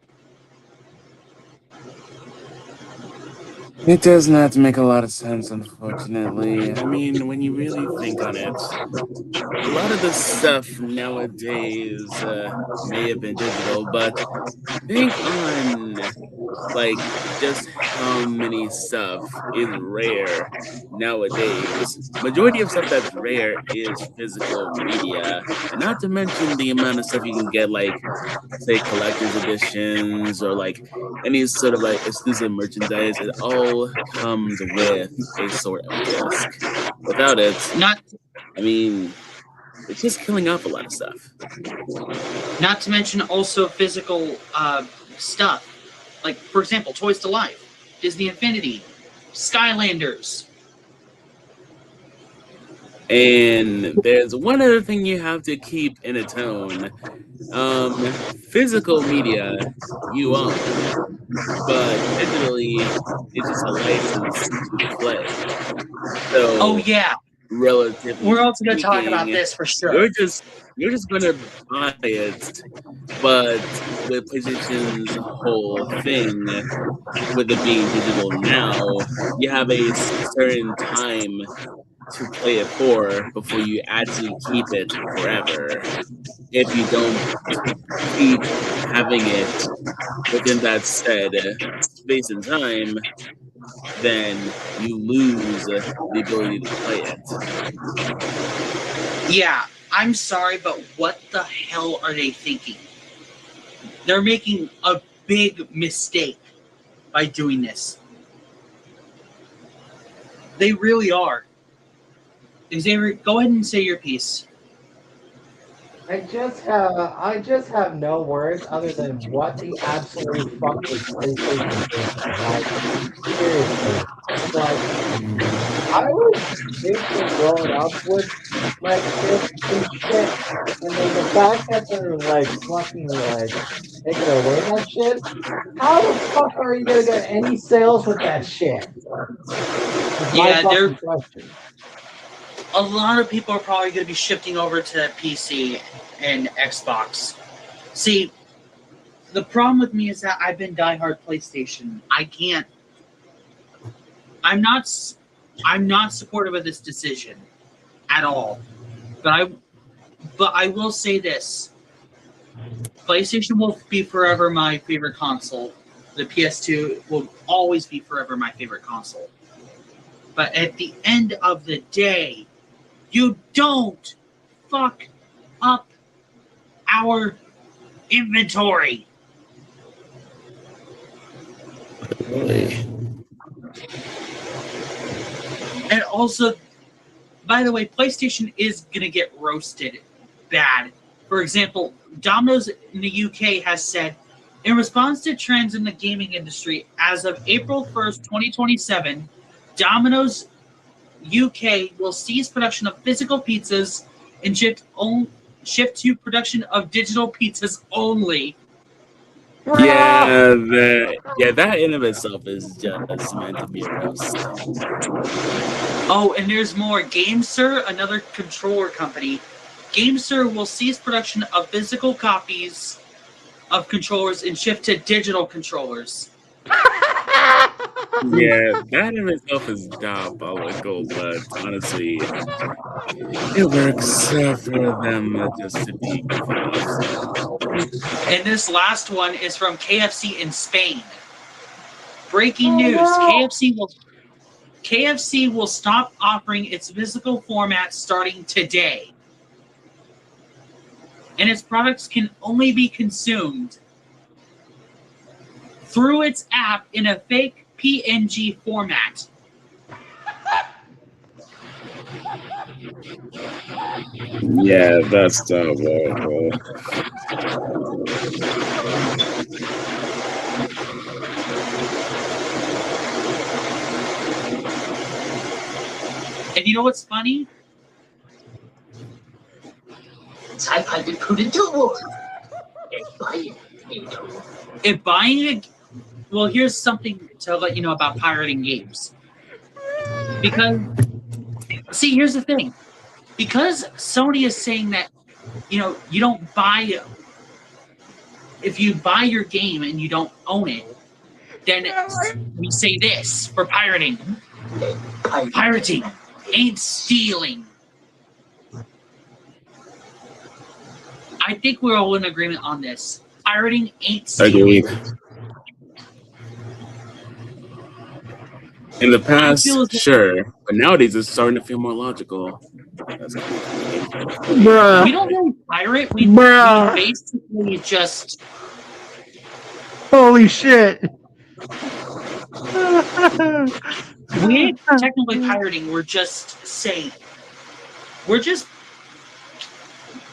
It does not make a lot of sense, unfortunately. I mean, when you really think on it, a lot of the stuff nowadays may have been digital, but think on like just how many stuff is rare nowadays. Majority of stuff that's rare is physical media, and not to mention the amount of stuff you can get, like say collector's editions or like any sort of like exclusive merchandise. It all comes with a sort of disc. Without it, Not I mean, it's just killing off a lot of stuff. not to mention also physical stuff. Like, for example, Toys to Life, Disney Infinity, Skylanders. And there's one other thing you have to keep in a tone. Physical media you own, but digitally it's just a license to play. So Oh yeah, relatively we're also going to talk about speaking, this for sure. you're just gonna buy it, but with PlayStation's whole thing with it being digital now, you have a certain time to play it for before you actually keep it forever. If you don't keep having it within that said space and time, then you lose the ability to play it. Yeah, I'm sorry, but what the hell are they thinking? They're making a big mistake by doing this. They really are. Xavier, go ahead and say your piece. I just have no words other than what the absolute fuck is PlayStation thinking. Like, seriously. Like, I was basically growing up with like this and shit, and then the fact that they're like fucking like taking away that shit. How the fuck are you gonna get any sales with that shit? Is my Yeah, fucking question. a lot of people are probably going to be shifting over to PC and Xbox. See, the problem with me is that I've been diehard PlayStation. I can't. I'm not supportive of this decision at all. But I will say this: PlayStation will be forever my favorite console. The PS2 will always be forever my favorite console. But at the end of the day, you don't fuck up our inventory. Really? And also, by the way, PlayStation is going to get roasted bad. For example, Domino's in the UK has said, in response to trends in the gaming industry, as of April 1st, 2027, Domino's UK will cease production of physical pizzas and shift to production of digital pizzas only. Yeah, that in of itself is just meant to be a roast. Oh, and there's more. GameSir, another controller company, GameSir will cease production of physical copies of controllers and shift to digital controllers. Yeah, that in itself is diabolical, but honestly, it works for them just to be goofy off. And this last one is from KFC in Spain. Breaking news: KFC will stop offering its physical format starting today. And its products can only be consumed through its app in a fake PNG format. Yeah, that's diabolical. And you know what's funny? I've had to put into words. If buying a... Well, here's something to let you know about pirating games. Because, see, here's the thing. Because Sony is saying that, you don't buy... If you buy your game and you don't own it, then we say this for pirating. Pirating ain't stealing. I think we're all in agreement on this. Pirating ain't stealing. Agreed. In the past, sure, but nowadays it's starting to feel more logical. That's Bruh. We don't really pirate. We basically just. Holy shit. We ain't technically pirating. We're just saying. We're just.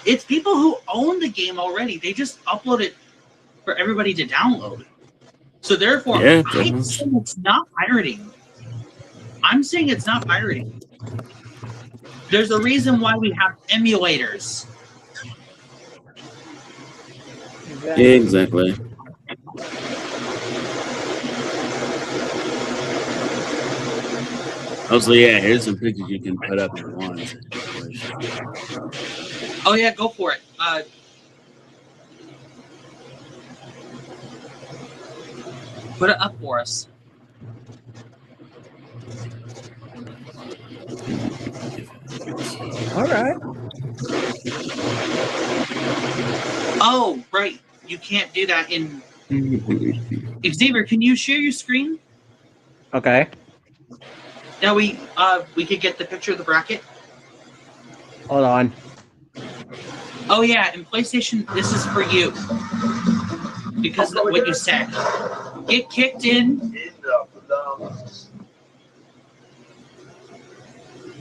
It's people who own the game already. They just upload it for everybody to download. So therefore, Yeah, I'm saying it's not pirating. I'm saying it's not pirating. There's a reason why we have emulators. Exactly. Also, yeah, here's some pictures you can put up if you want. Oh yeah, go for it. Put it up for us. All right. Oh, right. You can't do that in. Xavier, can you share your screen? Okay. Now we could get the picture of the bracket. Hold on. Oh yeah, in PlayStation, this is for you because of what you said. Get kicked in.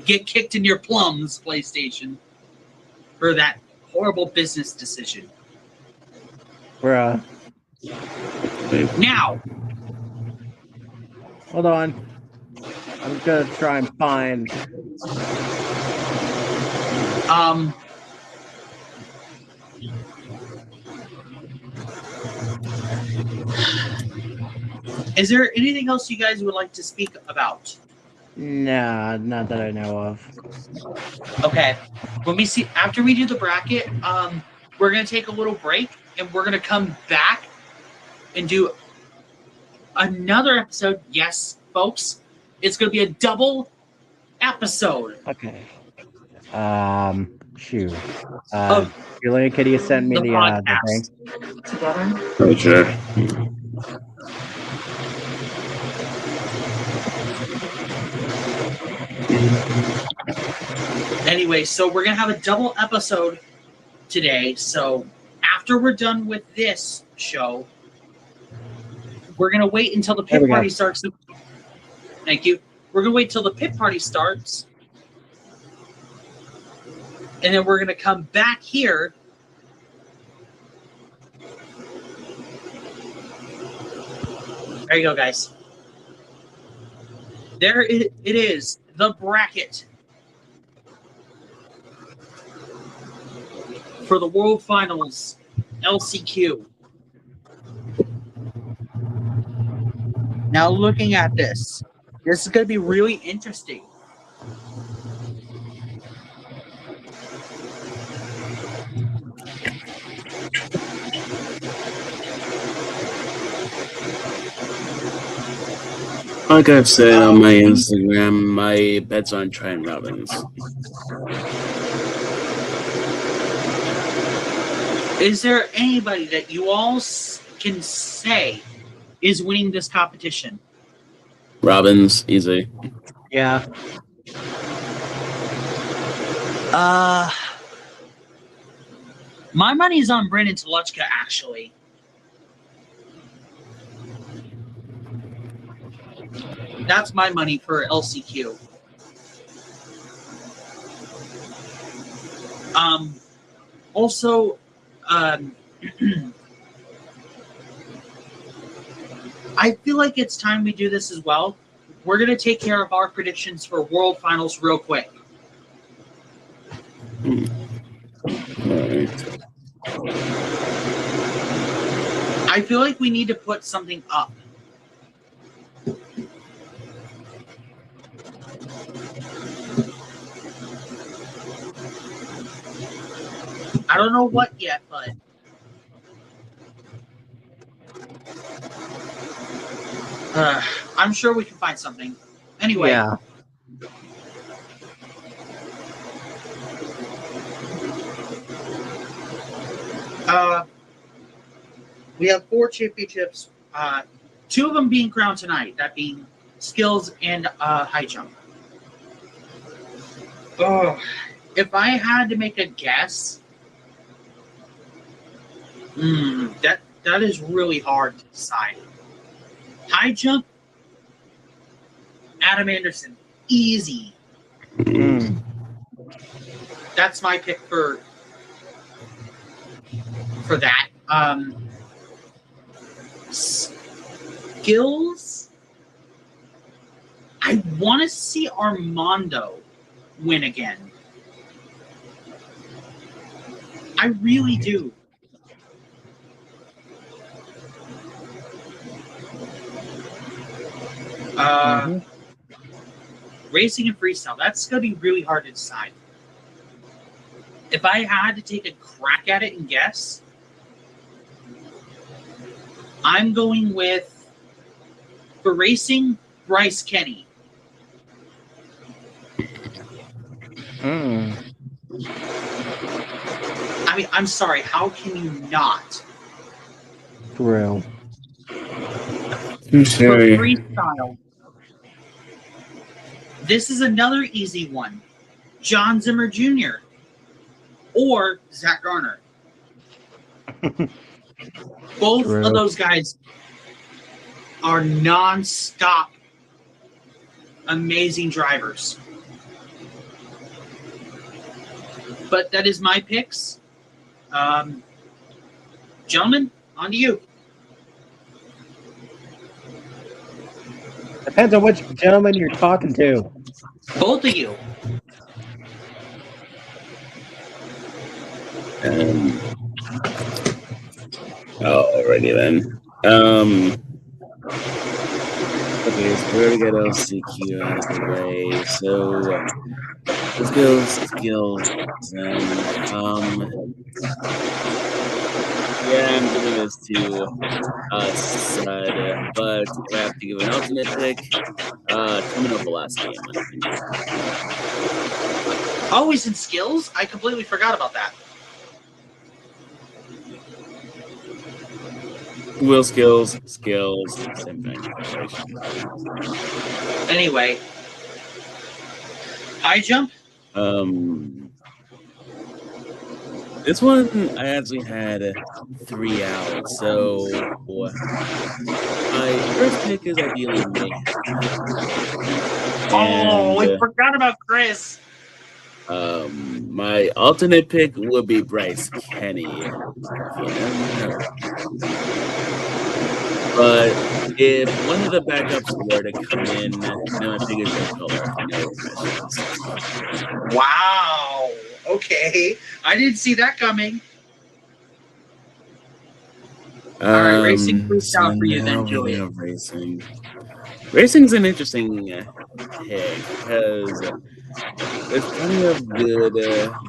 Get kicked in your plums, PlayStation, for that horrible business decision. Bruh. Now. Hold on. I'm gonna try and find. Is there anything else you guys would like to speak about? Nah, not that I know of. Okay. When we see after we do the bracket, we're gonna take a little break and we're gonna come back and do another episode. Yes, folks, it's gonna be a double episode. Okay. Shoot. Julia, could you send me the thing? Together. Oh, sure. Anyway, so we're gonna have a double episode today. So after we're done with this show, we're gonna wait until the pit party starts. Thank you. We're gonna wait till the pit party starts, and then we're gonna come back here. There you go, guys. There it is, the bracket for the World Finals LCQ. Now looking at this is going to be really interesting. Like I've said on my Instagram, my bet's on Trent Robbins. Is there anybody that you all can say is winning this competition? Robbins, easy. Yeah. My money is on Brandon Toluchka, actually. That's my money for LCQ. Also, I feel like it's time we do this as well. We're going to take care of our predictions for World Finals real quick. Alright. I feel like we need to put something up. I don't know what yet, but I'm sure we can find something. Anyway. Yeah. We have 4 championships. 2 of them being crowned tonight. That being skills and high jump. Oh, if I had to make a guess, that is really hard to decide. High jump, Adam Anderson, easy. That's my pick for that. Skills, I want to see Armando win again. I really do. Racing and freestyle, that's going to be really hard to decide. If I had to take a crack at it and guess, I'm going with, for racing, Bryce Kenny. I mean, I'm sorry, how can you not? For real. I'm sorry. For freestyle, this is another easy one. John Zimmer Jr. or Zach Garner. Both of those guys are non-stop amazing drivers. But that is my picks. Gentlemen, on to you. Depends on which gentleman you're talking to. Both of you. Alrighty then. Okay, so we already got LCQ out of the way. So let's go skills. Yeah, I'm giving this to Sud, but if I have to give an alternate pick, coming up the last game. Always in skills? I completely forgot about that. Will skills, same thing. Anyway, high jump. This one I actually had 3 out, so my first pick is ideally me. I forgot about Chris. My alternate pick would be Bryce Kenny. But if one of the backups were to come in, then I think it's color. Wow. Okay. I didn't see that coming. All right, racing freestyle for you then, Julian. Racing's an interesting pick because there's plenty of good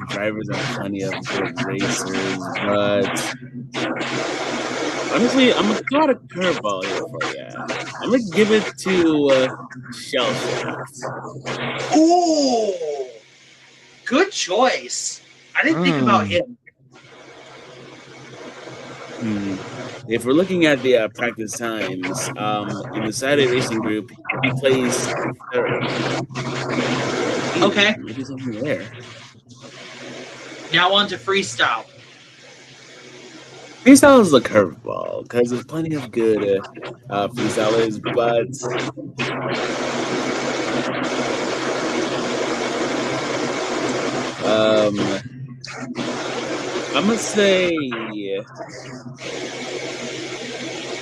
drivers and plenty of good racers, but honestly, I'm gonna throw out a curveball here for you. I'm gonna give it to Shell Shaft. Ooh, good choice. I didn't think about him. If we're looking at the practice times, in the Saturday racing group, he plays third. Okay. Maybe something there. Now on to freestyle. Freestyle is a curveball because there's plenty of good freestylers, but I'm gonna say, you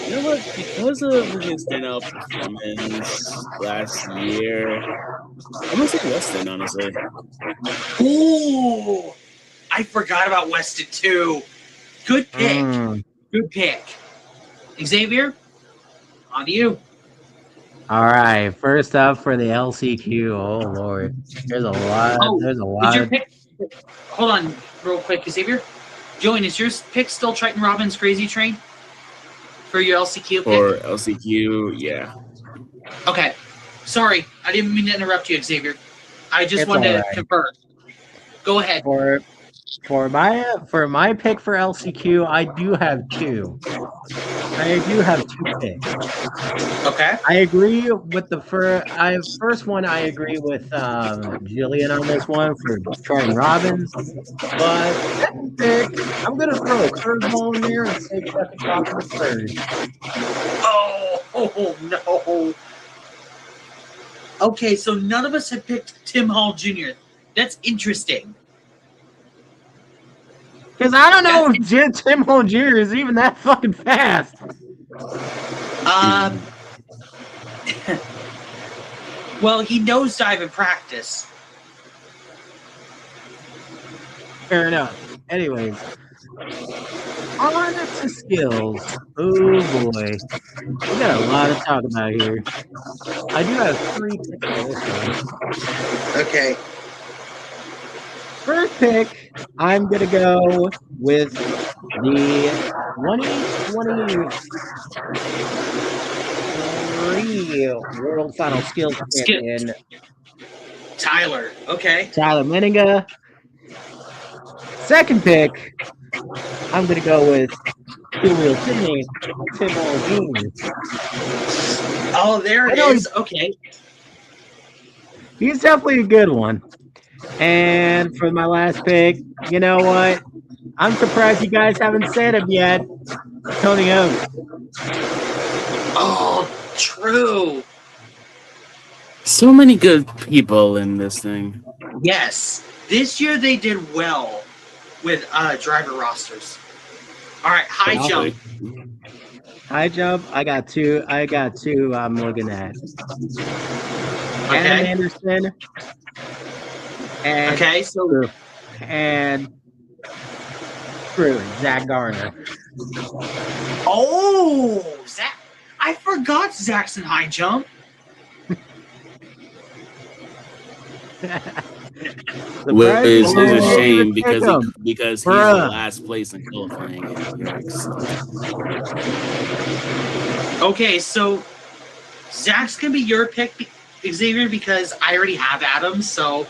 know what? Because of his standout performance last year, I'm gonna say Weston, honestly. Ooh, I forgot about Weston too. Good pick. Good pick. Xavier, on to you. All right, first up for the LCQ. Oh Lord, there's a lot. There's a lot. Is your pick? Hold on, real quick, Xavier. Julian, is your pick still Triton Robbins Crazy Train for your LCQ pick? For LCQ, yeah. Okay. Sorry, I didn't mean to interrupt you, Xavier. I just It's wanted to alright. confer. Go ahead. For my pick for LCQ, I do have two. I do have two picks. Okay. I agree with the first one. I agree with Jillian on this one for Jordan Robbins. But second pick, I'm gonna throw a curveball in there and say Chuck and Talk the third. Oh no. Okay, so none of us have picked Tim Hall Jr. That's interesting. Because I don't know if Tim Hall Jr. is even that fucking fast. Well, he nosedive in practice. Fair enough. Anyways, on to skills. Oh boy, we got a lot to talk about here. I do have 3 picks for this one. Okay. First pick, I'm gonna go with the 2023 World Final Skills Champion, Tyler. Okay. Tyler Menninga. Second pick, I'm gonna go with Two-Wheel Sydney, Tim Hall Jr. Oh, there it is. Okay. He's definitely a good one. And for my last pick, you know what? I'm surprised you guys haven't said him yet. Tony Oates. Oh, true. So many good people in this thing. Yes. This year they did well with driver rosters. All right, high jump. High jump. I got two. I'm looking at. Okay. Adam Anderson. And okay, so Zach Garner. Oh, Zach! I forgot Zach's in high jump. Which is a shame because he's the last place in qualifying. Okay, so Zach's gonna be your pick, Xavier, because I already have Adam. So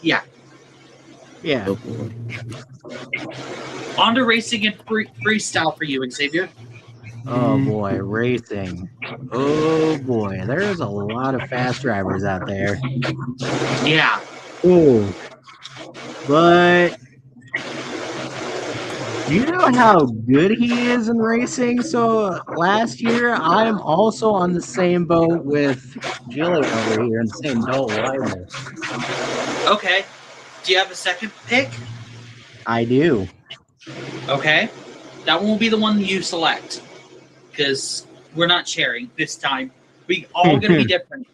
yeah. On to racing and freestyle for you, Xavier. Oh boy, racing. Oh boy, there's a lot of fast drivers out there. Yeah. Ooh. But do you know how good he is in racing? So last year, I am also on the same boat with Jillian over here in the same boat. Okay. Do you have a second pick? I do. Okay. That one will be the one you select. Because we're not sharing this time. We all gonna be different.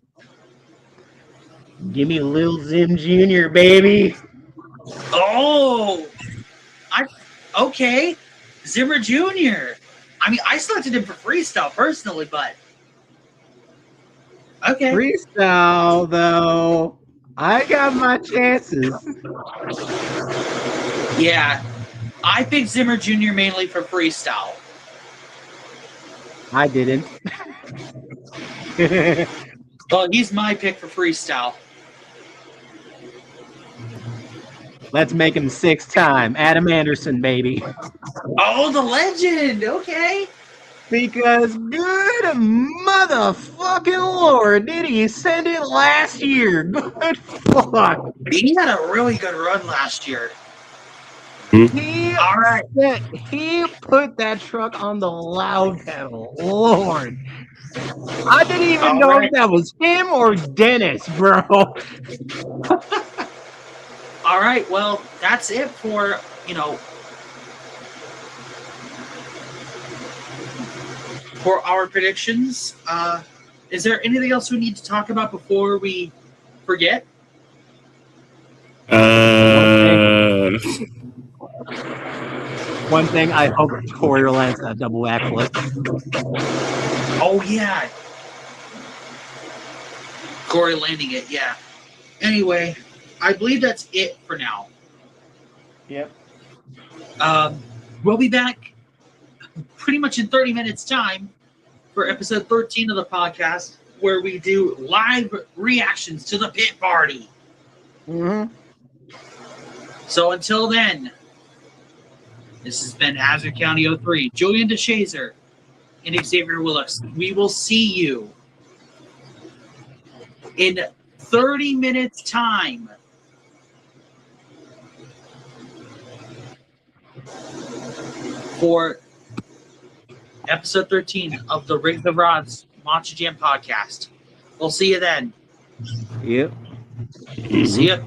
Give me Lil Zim Jr., baby. Oh, okay. Zimmer Jr. I mean, I selected him for freestyle personally, but okay. Freestyle, though, I got my chances. Yeah, I picked Zimmer Jr. mainly for freestyle. I didn't. Well, he's my pick for freestyle. Let's make him 6-time. Adam Anderson, baby. Oh, the legend. Okay. Because good motherfucking lord, did he send it last year? Good fuck. He had a really good run last year. He put that truck on the loud pedal. Lord. I didn't even know if that was him or Dennis, bro. All right, well, that's it for, for our predictions. Is there anything else we need to talk about before we forget? One thing, I hope Corey lands that double backflip. Oh, yeah. Corey landing it, yeah. Anyway, I believe that's it for now. Yep. We'll be back pretty much in 30 minutes' time for episode 13 of the podcast, where we do live reactions to the pit party. Mm-hmm. So until then, this has been Azure County 03, Julian DeShazer, and Xavier Willis. We will see you in 30 minutes' time. For episode 13 of the Ring the Rods Monster Jam podcast. We'll see you then. Yep. See ya.